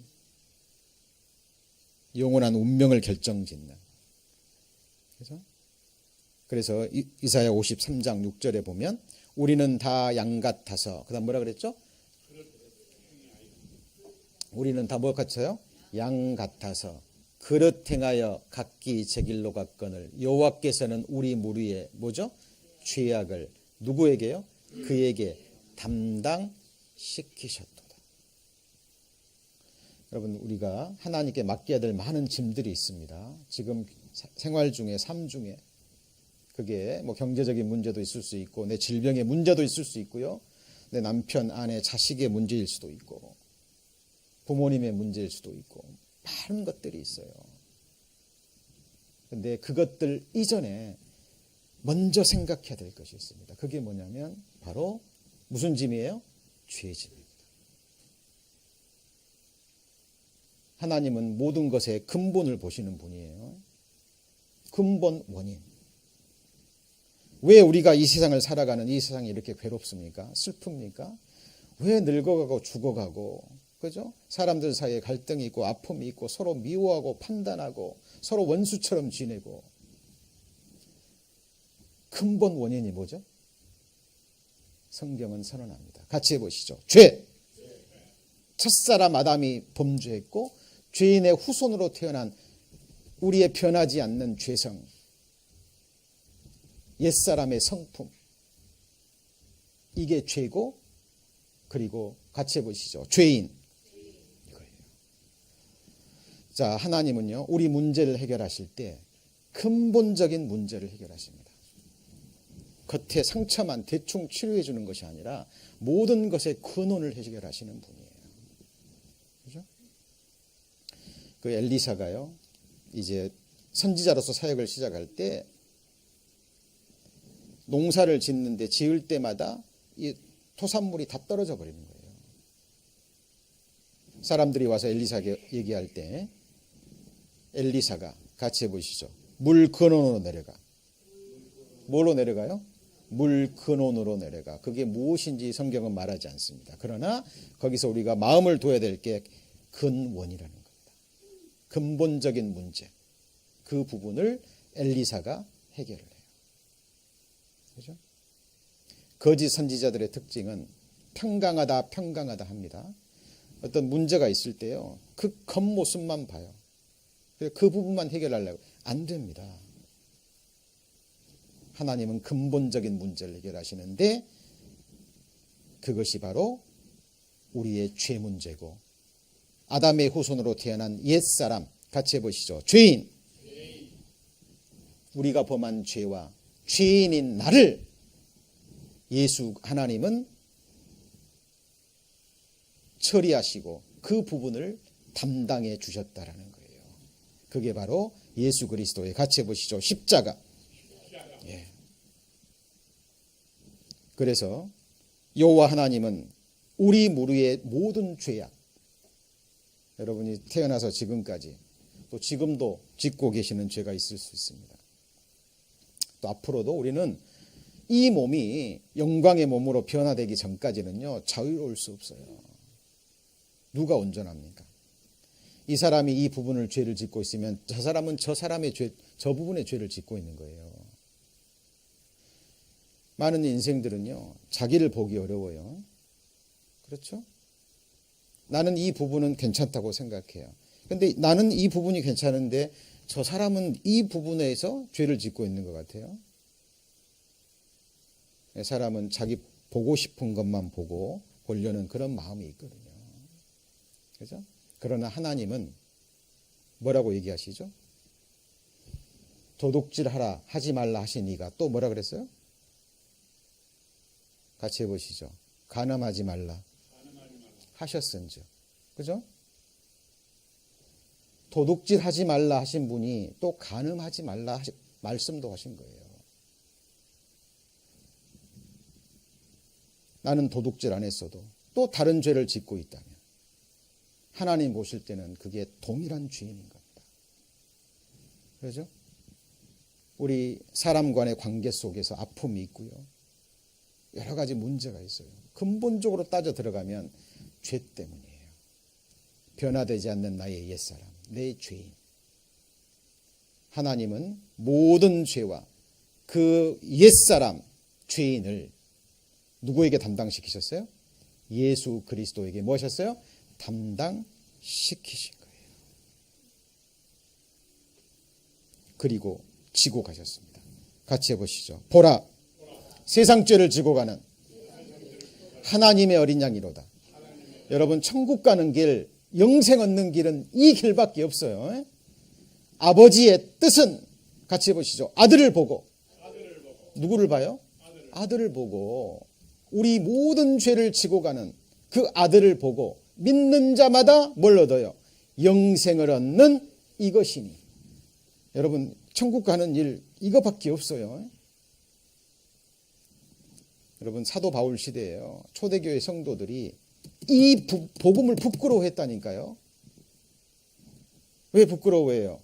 영원한 운명을 결정짓는. 그래서 이사야 53장 6절에 보면 우리는 다 양 같아서 그다음 뭐라 그랬죠? 우리는 다 뭐 같아요? 양 같아서 그릇 행하여 각기 제 길로 갔거늘 여호와께서는 우리 무리의 뭐죠? 죄악을 누구에게요? 그에게 담당시키셨도다. 여러분 우리가 하나님께 맡겨야 될 많은 짐들이 있습니다. 지금 생활 중에 삶 중에 그게 경제적인 문제도 있을 수 있고 내 질병의 문제도 있을 수 있고요. 내 남편, 아내, 자식의 문제일 수도 있고 부모님의 문제일 수도 있고 많은 것들이 있어요. 그런데 그것들 이전에 먼저 생각해야 될 것이 있습니다. 그게 뭐냐면 바로 무슨 짐이에요? 죄짐입니다. 하나님은 모든 것의 근본을 보시는 분이에요. 근본 원인. 왜 우리가 이 세상을 살아가는 이 세상이 이렇게 괴롭습니까? 슬픕니까? 왜 늙어가고 죽어가고 그죠? 사람들 사이에 갈등이 있고 아픔이 있고 서로 미워하고 판단하고 서로 원수처럼 지내고 근본 원인이 뭐죠? 성경은 선언합니다. 같이 해보시죠. 죄. 첫사람 아담이 범죄했고 죄인의 후손으로 태어난 우리의 변하지 않는 죄성, 옛사람의 성품, 이게 죄고 그리고 같이 해보시죠. 죄인. 이거예요. 자, 하나님은요 우리 문제를 해결하실 때 근본적인 문제를 해결하십니다. 겉에 상처만 대충 치료해 주는 것이 아니라 모든 것의 근원을 해결하시는 분이에요. 그죠? 그 엘리사가요 이제 선지자로서 사역을 시작할 때 농사를 짓는데 지을 때마다 이 토산물이 다 떨어져 버리는 거예요. 사람들이 와서 엘리사에게 얘기할 때 엘리사가 같이 해보시죠. 물 근원으로 내려가. 뭐로 내려가요? 물 근원으로 내려가. 그게 무엇인지 성경은 말하지 않습니다. 그러나 거기서 우리가 마음을 둬야 될 게 근원이라는 겁니다. 근본적인 문제. 그 부분을 엘리사가 해결을 해요. 그렇죠? 거짓 선지자들의 특징은 평강하다 합니다. 어떤 문제가 있을 때요, 그 겉모습만 봐요. 그 부분만 해결하려고 안 됩니다. 하나님은 근본적인 문제를 해결하시는데 그것이 바로 우리의 죄 문제고, 아담의 후손으로 태어난 옛사람, 같이 해보시죠. 죄인. 우리가 범한 죄와 죄인인 나를 예수 하나님은 처리하시고 그 부분을 담당해 주셨다라는 거예요. 그게 바로 예수 그리스도의, 같이 해보시죠. 십자가. 예. 그래서 여호와 하나님은 우리 무리의 모든 죄악, 여러분이 태어나서 지금까지 또 지금도 짓고 계시는 죄가 있을 수 있습니다. 또 앞으로도 우리는 이 몸이 영광의 몸으로 변화되기 전까지는요, 자유로울 수 없어요. 누가 온전합니까? 이 사람이 이 부분을 죄를 짓고 있으면 저 사람은 저 사람의 죄, 저 부분의 죄를 짓고 있는 거예요. 많은 인생들은요, 자기를 보기 어려워요. 그렇죠? 나는 이 부분은 괜찮다고 생각해요. 근데 나는 이 부분이 괜찮은데 저 사람은 이 부분에서 죄를 짓고 있는 것 같아요. 사람은 자기 보고 싶은 것만 보려는 그런 마음이 있거든요. 그죠? 그러나 하나님은 뭐라고 얘기하시죠? 도둑질하라 하지 말라 하시니가 또 뭐라 그랬어요? 같이 해보시죠. 간음하지 말라 하셨은즉. 그죠? 도둑질하지 말라 하신 분이 또 간음하지 말라 말씀도 하신 거예요. 나는 도둑질 안 했어도 또 다른 죄를 짓고 있다면 하나님 보실 때는 그게 동일한 죄인인 겁니다. 그렇죠? 우리 사람 간의 관계 속에서 아픔이 있고요, 여러 가지 문제가 있어요. 근본적으로 따져 들어가면 죄 때문이에요. 변화되지 않는 나의 옛사람, 내 죄인. 하나님은 모든 죄와 그 옛사람, 죄인을 누구에게 담당시키셨어요? 예수 그리스도에게 뭐 하셨어요? 담당시키신 거예요. 그리고 지고 가셨습니다. 같이 해보시죠. 보라, 세상 죄를 지고 가는 하나님의 어린 양이로다. 여러분, 천국 가는 길, 영생 얻는 길은 이 길밖에 없어요. 아버지의 뜻은, 같이 해보시죠. 아들을 보고. 누구를 봐요? 아들을 보고. 우리 모든 죄를 지고 가는 그 아들을 보고 믿는 자마다 뭘 얻어요? 영생을 얻는 이것이니. 여러분, 천국 가는 일 이거밖에 없어요. 여러분, 사도 바울 시대에요, 초대교회 성도들이 이 복음을 부끄러워했다니까요. 왜 부끄러워해요?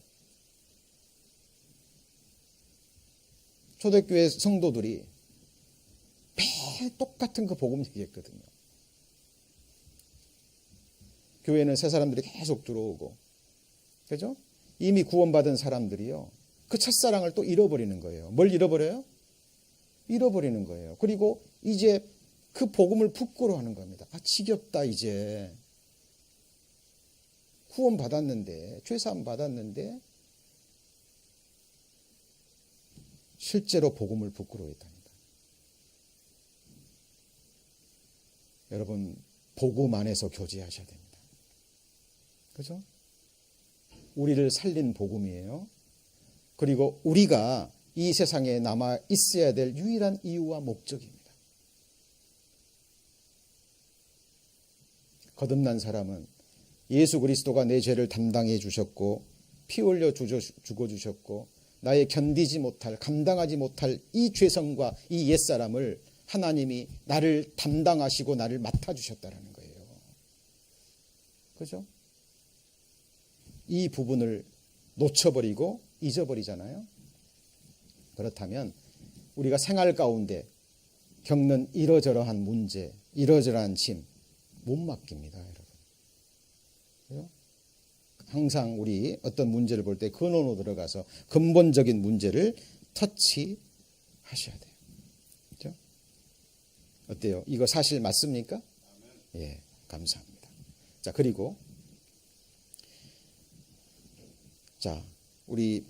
초대교회 성도들이 매 똑같은 그 복음 얘기했거든요. 교회는 새 사람들이 계속 들어오고, 그죠? 이미 구원받은 사람들이요, 그 첫사랑을 또 잃어버리는 거예요. 뭘 잃어버려요? 잃어버리는 거예요. 그리고 이제 그 복음을 부끄러워하는 겁니다. 아, 지겹다 이제. 구원 받았는데, 죄사함 받았는데 실제로 복음을 부끄러워했답니다. 여러분, 복음 안에서 교제하셔야 됩니다. 그죠? 우리를 살린 복음이에요. 그리고 우리가 이 세상에 남아 있어야 될 유일한 이유와 목적입니다. 거듭난 사람은 예수 그리스도가 내 죄를 담당해 주셨고 피 흘려 죽어주셨고 나의 견디지 못할, 감당하지 못할 이 죄성과 이 옛사람을 하나님이 나를 담당하시고 나를 맡아주셨다는 거예요. 그죠? 이 부분을 놓쳐버리고 잊어버리잖아요. 그렇다면 우리가 생활 가운데 겪는 이러저러한 문제, 이러저러한 짐 못 맡깁니다, 여러분. 그죠? 항상 우리 어떤 문제를 볼 때 근원으로 들어가서 근본적인 문제를 터치하셔야 돼요. 그죠? 어때요? 이거 사실 맞습니까? 예, 감사합니다. 자, 그리고 자, 우리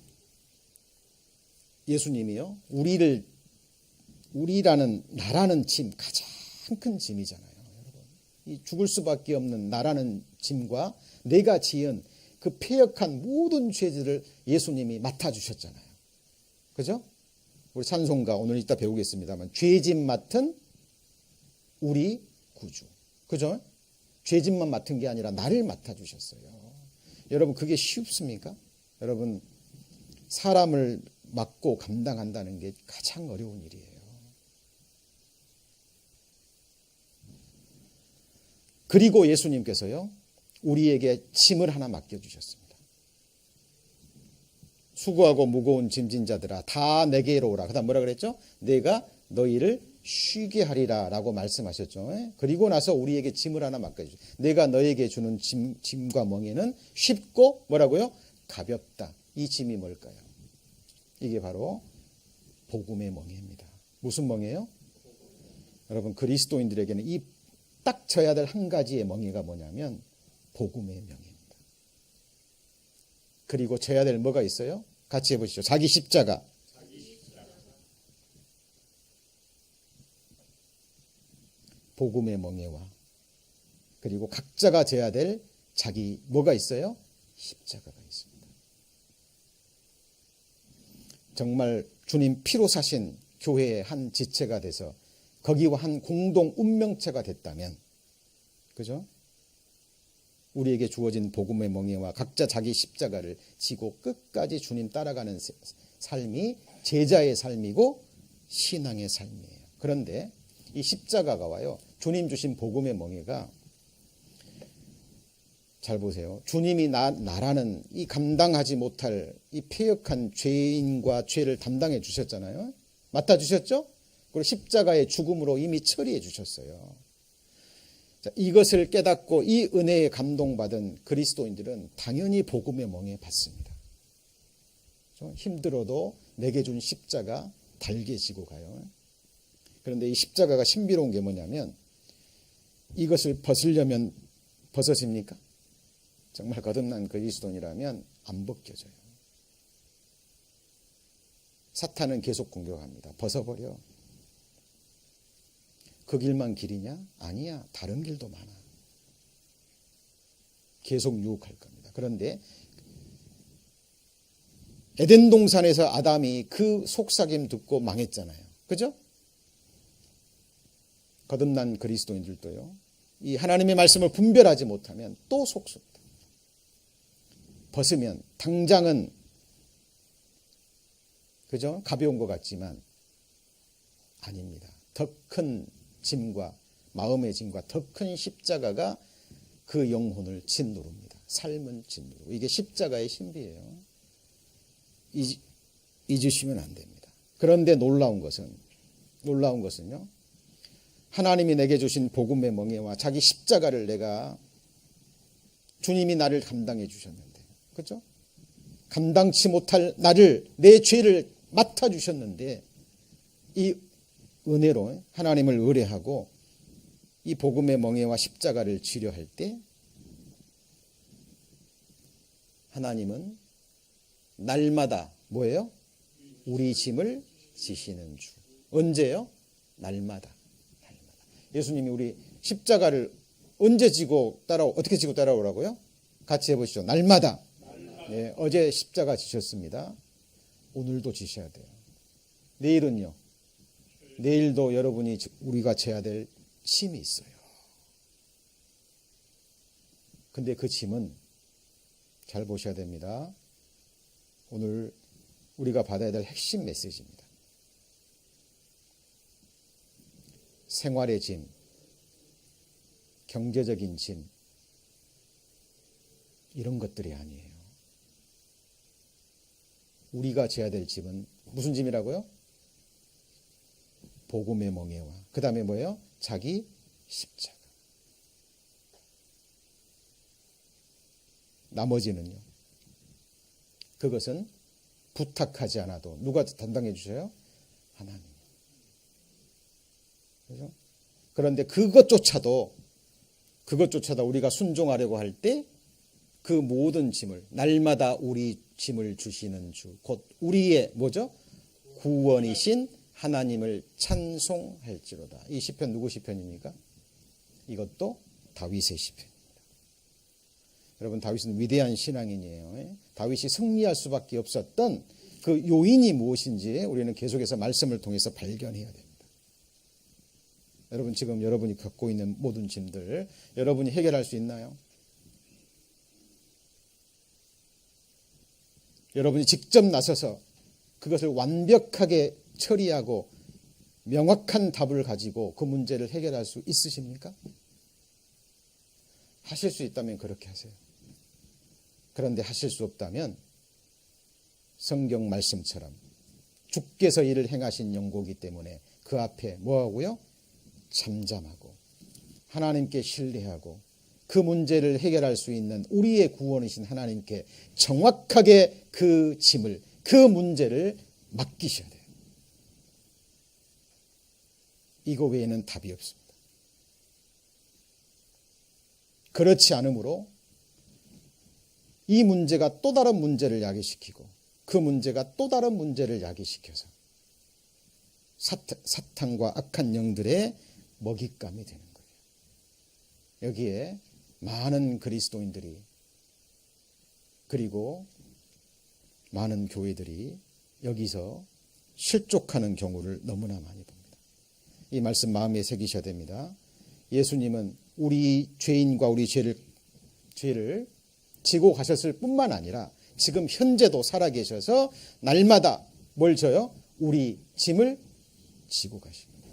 예수님이요, 우리라는 나라는 짐, 가장 큰 짐이잖아요. 여러분. 이 죽을 수밖에 없는 나라는 짐과 내가 지은 그 패역한 모든 죄들을 예수님이 맡아주셨잖아요. 그죠? 우리 찬송가 오늘 이따 배우겠습니다만, 죄짐 맡은 우리 구주. 그죠? 죄짐만 맡은 게 아니라 나를 맡아주셨어요. 여러분, 그게 쉽습니까? 여러분, 사람을 맡고 감당한다는 게 가장 어려운 일이에요. 그리고 예수님께서요, 우리에게 짐을 하나 맡겨주셨습니다. 수고하고 무거운 짐진 자들아 다 내게로 오라. 그 다음 뭐라 그랬죠? 내가 너희를 쉬게 하리라 라고 말씀하셨죠. 그리고 나서 우리에게 짐을 하나 맡겨주셨어요. 내가 너에게 주는 짐과 멍에는 쉽고 뭐라고요? 가볍다. 이 짐이 뭘까요? 이게 바로 복음의 멍에입니다. 무슨 멍에요? 여러분, 그리스도인들에게는 이 딱 져야 될 한 가지의 멍에가 뭐냐면 복음의 명입니다. 그리고 져야 될 뭐가 있어요? 같이 해보시죠. 자기 십자가. 복음의 멍에와 그리고 각자가 져야 될 자기 뭐가 있어요? 십자가가 있습니다. 정말 주님 피로 사신 교회의 한 지체가 돼서 거기와 한 공동 운명체가 됐다면, 그죠? 우리에게 주어진 복음의 멍에와 각자 자기 십자가를 지고 끝까지 주님 따라가는 삶이 제자의 삶이고 신앙의 삶이에요. 그런데 이 십자가가 와요. 주님 주신 복음의 멍에가, 잘 보세요. 주님이 나라는 이 감당하지 못할 이 패역한 죄인과 죄를 담당해 주셨잖아요. 맡아 주셨죠? 그리고 십자가의 죽음으로 이미 처리해 주셨어요. 자, 이것을 깨닫고 이 은혜에 감동받은 그리스도인들은 당연히 복음의 멍에 받습니다. 힘들어도 내게 준 십자가 달게 지고 가요. 그런데 이 십자가가 신비로운 게 뭐냐면, 이것을 벗으려면 벗어집니까? 정말 거듭난 그리스도인이라면 안 벗겨져요. 사탄은 계속 공격합니다. 벗어버려. 그 길만 길이냐? 아니야. 다른 길도 많아. 계속 유혹할 겁니다. 그런데 에덴 동산에서 아담이 그 속삭임 듣고 망했잖아요. 그죠? 거듭난 그리스도인들도요, 이 하나님의 말씀을 분별하지 못하면 또 속습니다. 벗으면 당장은, 그죠? 가벼운 것 같지만 아닙니다. 더 큰 짐과 마음의 짐과 더 큰 십자가가 그 영혼을 짓누릅니다. 삶은 짓누르고. 이게 십자가의 신비예요. 잊으시면 안 됩니다. 그런데 놀라운 것은요, 하나님이 내게 주신 복음의 멍에와 자기 십자가를 내가, 주님이 나를 감당해 주셨는데, 그렇죠? 감당치 못할 나를, 내 죄를 맡아 주셨는데, 이 은혜로 하나님을 의뢰하고 이 복음의 멍에와 십자가를 지려 할 때, 하나님은 날마다 뭐예요? 우리 짐을 지시는 주. 언제요? 날마다. 예수님이 우리 십자가를 언제 지고 어떻게 지고 따라오라고요? 같이 해보시죠. 날마다. 네, 어제 십자가 지셨습니다. 오늘도 지셔야 돼요. 내일은요? 내일도 여러분이 우리가 져야 될 짐이 있어요. 근데 그 짐은 잘 보셔야 됩니다. 오늘 우리가 받아야 될 핵심 메시지입니다. 생활의 짐, 경제적인 짐, 이런 것들이 아니에요. 우리가 져야 될 짐은 무슨 짐이라고요? 복음의 멍에와 그 다음에 뭐예요? 자기 십자가. 나머지는요. 그것은 부탁하지 않아도 누가 담당해 주셔요? 하나님. 그렇죠? 그런데 그것조차도 우리가 순종하려고 할 때 그 모든 짐을 날마다 우리 짐을 주시는 주, 곧 우리의 뭐죠? 구원이신 하나님을 찬송할지로다. 이 시편 누구 시편입니까? 이것도 다윗의 시편입니다. 여러분, 다윗은 위대한 신앙인이에요. 다윗이 승리할 수밖에 없었던 그 요인이 무엇인지 우리는 계속해서 말씀을 통해서 발견해야 됩니다. 여러분, 지금 여러분이 갖고 있는 모든 짐들 여러분이 해결할 수 있나요? 여러분이 직접 나서서 그것을 완벽하게 처리하고 명확한 답을 가지고 그 문제를 해결할 수 있으십니까? 하실 수 있다면 그렇게 하세요. 그런데 하실 수 없다면 성경 말씀처럼 주께서 이를 행하신 영고이기 때문에 그 앞에 뭐하고요? 잠잠하고 하나님께 신뢰하고 그 문제를 해결할 수 있는 우리의 구원이신 하나님께 정확하게 그 짐을, 그 문제를 맡기셔야 돼요. 이거 외에는 답이 없습니다. 그렇지 않으므로 이 문제가 또 다른 문제를 야기시키고 그 문제가 또 다른 문제를 야기시켜서 사탄과 악한 영들의 먹잇감이 되는 거예요. 여기에 많은 그리스도인들이 그리고 많은 교회들이 여기서 실족하는 경우를 너무나 많이 봅니다. 이 말씀 마음에 새기셔야 됩니다. 예수님은 우리 죄인과 우리 죄를 지고 가셨을 뿐만 아니라 지금 현재도 살아계셔서 날마다 뭘 져요? 우리 짐을 지고 가십니다.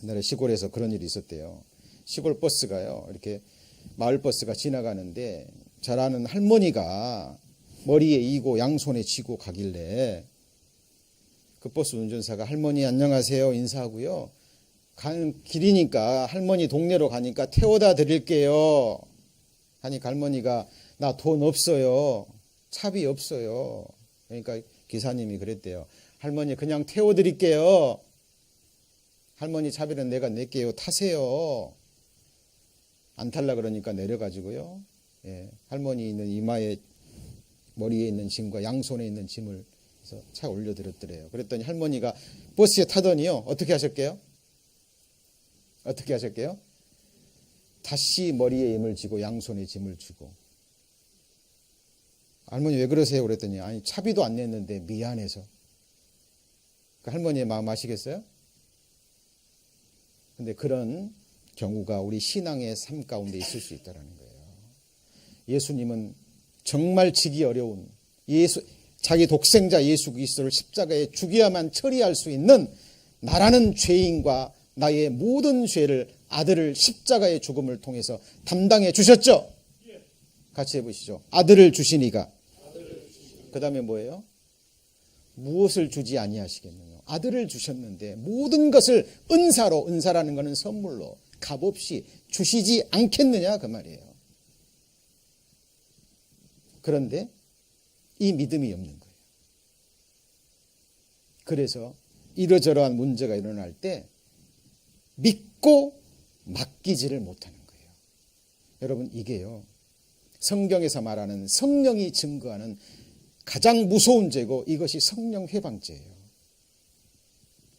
옛날에 시골에서 그런 일이 있었대요. 시골 버스가요, 이렇게 마을 버스가 지나가는데 잘 아는 할머니가 머리에 이고 양손에 쥐고 가길래 그 버스 운전사가 할머니 안녕하세요 인사하고요. 가는 길이니까 할머니 동네로 가니까 태워다 드릴게요 하니까 할머니가 나 돈 없어요. 차비 없어요. 그러니까 기사님이 그랬대요. 할머니 그냥 태워드릴게요. 할머니 차비는 내가 낼게요. 타세요. 안 탈라 그러니까 내려가지고요. 할머니 있는 이마에 머리에 있는 짐과 양손에 있는 짐을 해서 차에 올려드렸더래요. 그랬더니 할머니가 버스에 타더니요. 어떻게 하셨게요? 어떻게 하셨게요? 다시 머리에 짐을 지고 양손에 짐을 주고 할머니 왜 그러세요? 그랬더니 아니 차비도 안 냈는데 미안해서. 그 할머니의 마음 아시겠어요? 근데 그런 경우가 우리 신앙의 삶 가운데 있을 수 있다는 거예요. 예수님은 정말 지기 어려운 자기 독생자 예수 그리스도를 십자가에 죽여야만 처리할 수 있는 나라는 죄인과 나의 모든 죄를 아들을 십자가의 죽음을 통해서 담당해 주셨죠. 같이 해보시죠. 아들을 주시니가. 그 다음에 뭐예요? 무엇을 주지 아니하시겠느냐. 아들을 주셨는데 모든 것을 은사라는 것은 선물로 값없이 주시지 않겠느냐 그 말이에요. 그런데 이 믿음이 없는 거예요. 그래서 이러저러한 문제가 일어날 때 믿고 맡기지를 못하는 거예요. 여러분 이게요. 성경에서 말하는 성령이 증거하는 가장 무서운 죄고 이것이 성령 회방죄예요.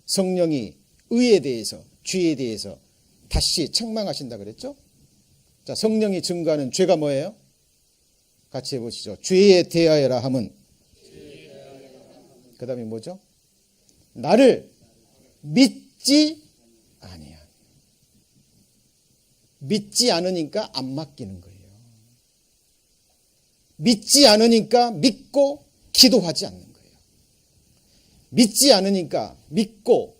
성령이 의에 대해서 죄에 대해서 다시 책망하신다 그랬죠? 자, 성령이 증거하는 죄가 뭐예요? 같이 해보시죠. 죄에 대하여라 함은 그 다음에 뭐죠? 나를 믿지 아니야. 믿지 않으니까 안 맡기는 거예요. 믿지 않으니까 믿고 기도하지 않는 거예요. 믿지 않으니까 믿고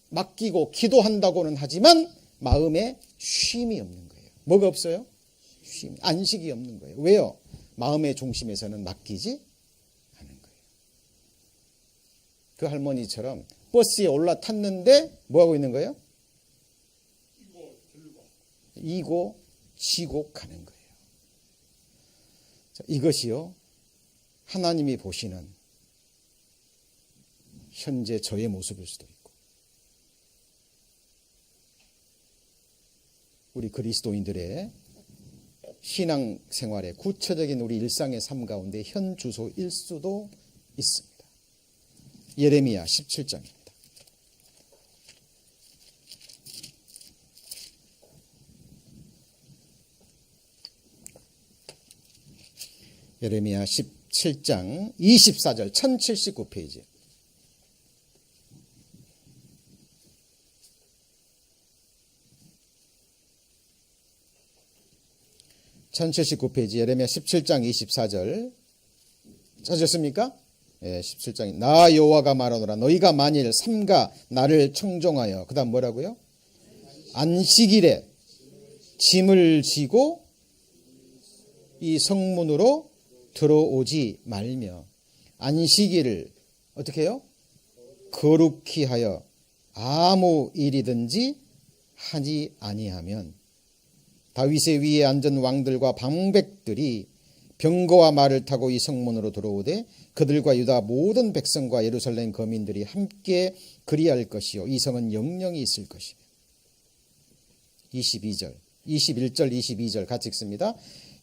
맡기고 기도한다고는 하지만 마음에 쉼이 없는 거예요. 뭐가 없어요? 쉼, 안식이 없는 거예요. 왜요? 마음의 중심에서는 맡기지 않은 거예요. 그 할머니처럼 버스에 올라탔는데 뭐 하고 있는 거예요? 이고 지고 가는 거예요. 자, 이것이요, 하나님이 보시는 현재 저의 모습일 수도 있고, 우리 그리스도인들의 신앙생활의 구체적인 우리 일상의 삶 가운데 현 주소일 수도 있습니다. 예레미야 17장입니다. 예레미야 17장 24절 1079페이지. (1079페이지) 예레미야 17장 24절 찾으셨습니까? 예, 17장이 나 여호와가 말하노라 너희가 만일 삼가 나를 청종하여, 그 다음 뭐라고요? 안식일에 짐을 지고 이 성문으로 들어오지 말며, 안식일을 어떻게 해요? 거룩히 하여 아무 일이든지 하지 아니하면 다윗의 위에 앉은 왕들과 방백들이 병거와 말을 타고 이 성문으로 들어오되 그들과 유다 모든 백성과 예루살렘 거민들이 함께 그리할 것이요 이 성은 영영이 있을 것이며. 22절 21절 22절 같이 읽습니다.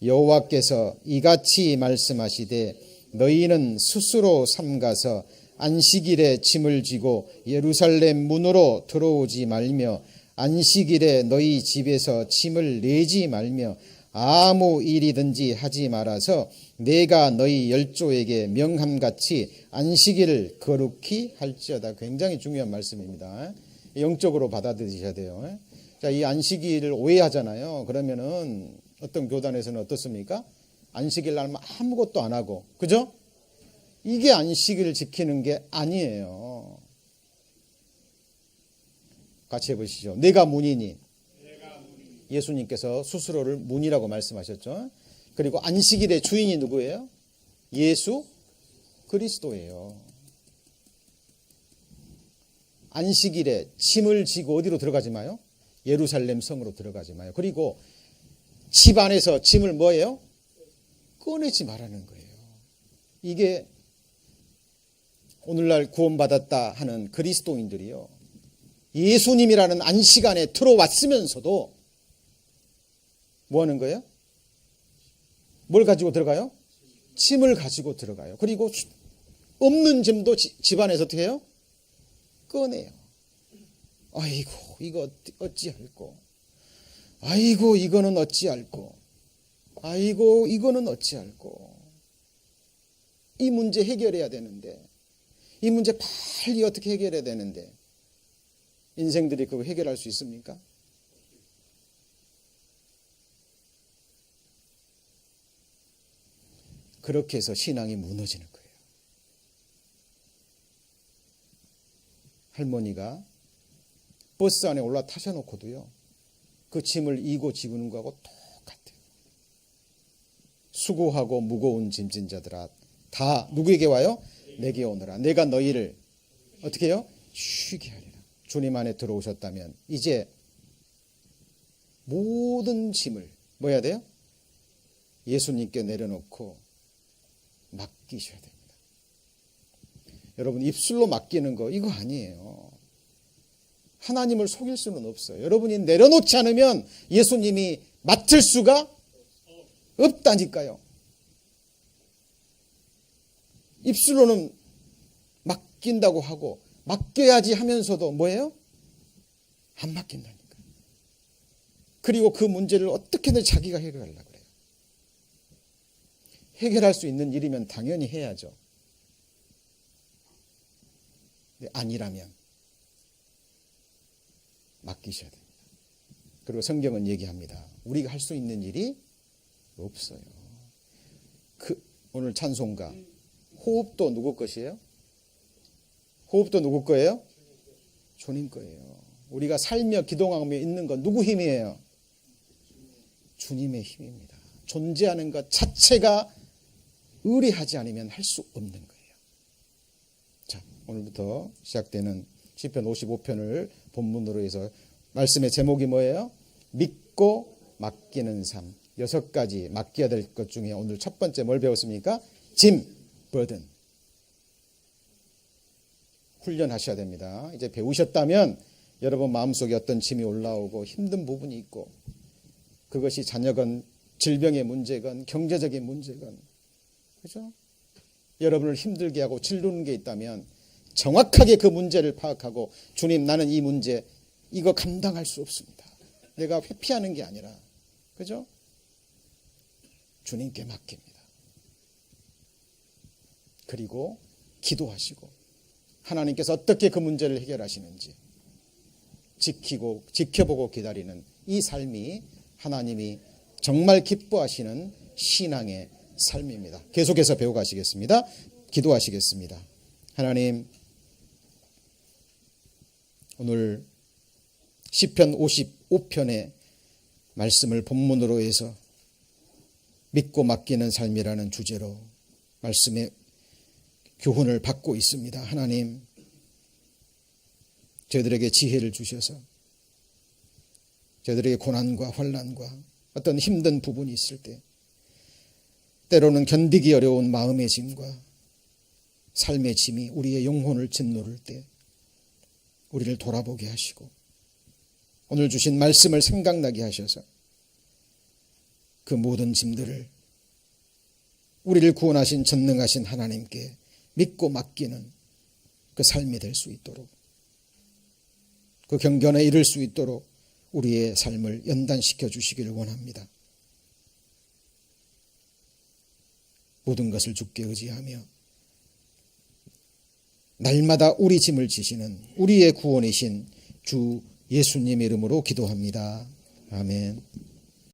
여호와께서 이같이 말씀하시되 너희는 스스로 삼가서 안식일에 짐을 지고 예루살렘 문으로 들어오지 말며 안식일에 너희 집에서 짐을 내지 말며 아무 일이든지 하지 말아서 내가 너희 열조에게 명함같이 안식일을 거룩히 할지어다. 굉장히 중요한 말씀입니다. 영적으로 받아들이셔야 돼요. 자, 이 안식일을 오해하잖아요. 그러면은 어떤 교단에서는 어떻습니까? 안식일 날 아무것도 안 하고, 그죠? 이게 안식일을 지키는 게 아니에요. 같이 해보시죠. 내가 문이니. 예수님께서 스스로를 문이라고 말씀하셨죠. 그리고 안식일의 주인이 누구예요? 예수 그리스도예요. 안식일에 짐을 지고 어디로 들어가지 마요? 예루살렘 성으로 들어가지 마요. 그리고 집 안에서 짐을 뭐예요? 꺼내지 말라는 거예요. 이게 오늘날 구원받았다 하는 그리스도인들이요, 예수님이라는 안식 안에 들어왔으면서도 뭐 하는 거예요? 뭘 가지고 들어가요? 짐을 가지고 들어가요. 그리고 없는 짐도 집안에서 어떻게 해요? 꺼내요. 아이고 이거 어찌할꼬, 아이고 이거는 어찌할꼬, 아이고 이거는 어찌할꼬. 이 문제 해결해야 되는데, 이 문제 빨리 어떻게 해결해야 되는데 인생들이 그거 해결할 수 있습니까? 그렇게 해서 신앙이 무너지는 거예요. 할머니가 버스 안에 올라타셔놓고도요, 그 짐을 이고 지구는 거하고 똑같아요. 수고하고 무거운 짐진 자들아 다 누구에게 와요? 내게 오너라. 내가 너희를 어떻게 해요? 쉬게 하리라. 주님 안에 들어오셨다면 이제 모든 짐을 뭐 해야 돼요? 예수님께 내려놓고 맡기셔야 됩니다. 여러분, 입술로 맡기는 거 이거 아니에요. 하나님을 속일 수는 없어요. 여러분이 내려놓지 않으면 예수님이 맡을 수가 없다니까요. 입술로는 맡긴다고 하고 맡겨야지 하면서도 뭐예요? 안 맡긴다니까. 그리고 그 문제를 어떻게든 자기가 해결하려고 그래요. 해결할 수 있는 일이면 당연히 해야죠. 근데 아니라면 맡기셔야 됩니다. 그리고 성경은 얘기합니다. 우리가 할 수 있는 일이 없어요. 오늘 찬송가 호흡도 누구 것이에요? 호흡도 누구 거예요? 주님 거예요. 우리가 살며 기도하며 있는 건 누구 힘이에요? 주님의 힘입니다. 존재하는 것 자체가 의리하지 않으면 할 수 없는 거예요. 자, 오늘부터 시작되는 시편 55편을 본문으로 해서 말씀의 제목이 뭐예요? 믿고 맡기는 삶. 6가지 맡겨야 될 것 중에 오늘 첫 번째 뭘 배웠습니까? 짐, 버든. 훈련하셔야 됩니다. 이제 배우셨다면 여러분 마음속에 어떤 짐이 올라오고 힘든 부분이 있고, 그것이 자녀건 질병의 문제건 경제적인 문제건, 그죠? 여러분을 힘들게 하고 질르는 게 있다면 정확하게 그 문제를 파악하고, 주님, 나는 이 문제 이거 감당할 수 없습니다. 내가 회피하는 게 아니라, 그죠? 주님께 맡깁니다. 그리고 기도하시고 하나님께서 어떻게 그 문제를 해결하시는지 지켜보고 기다리는 이 삶이 하나님이 정말 기뻐하시는 신앙의 삶입니다. 계속해서 배워가시겠습니다. 기도하시겠습니다. 하나님, 오늘 시편 55편의 말씀을 본문으로 해서 믿고 맡기는 삶이라는 주제로 말씀의 교훈을 받고 있습니다. 하나님, 저희들에게 지혜를 주셔서 저희들에게 고난과 환난과 어떤 힘든 부분이 있을 때, 때로는 견디기 어려운 마음의 짐과 삶의 짐이 우리의 영혼을 짓누를 때 우리를 돌아보게 하시고, 오늘 주신 말씀을 생각나게 하셔서 그 모든 짐들을 우리를 구원하신 전능하신 하나님께 믿고 맡기는 그 삶이 될 수 있도록, 그 경건에 이를 수 있도록 우리의 삶을 연단시켜 주시기를 원합니다. 모든 것을 주께 의지하며 날마다 우리 짐을 지시는 우리의 구원이신 주 예수님의 이름으로 기도합니다. 아멘.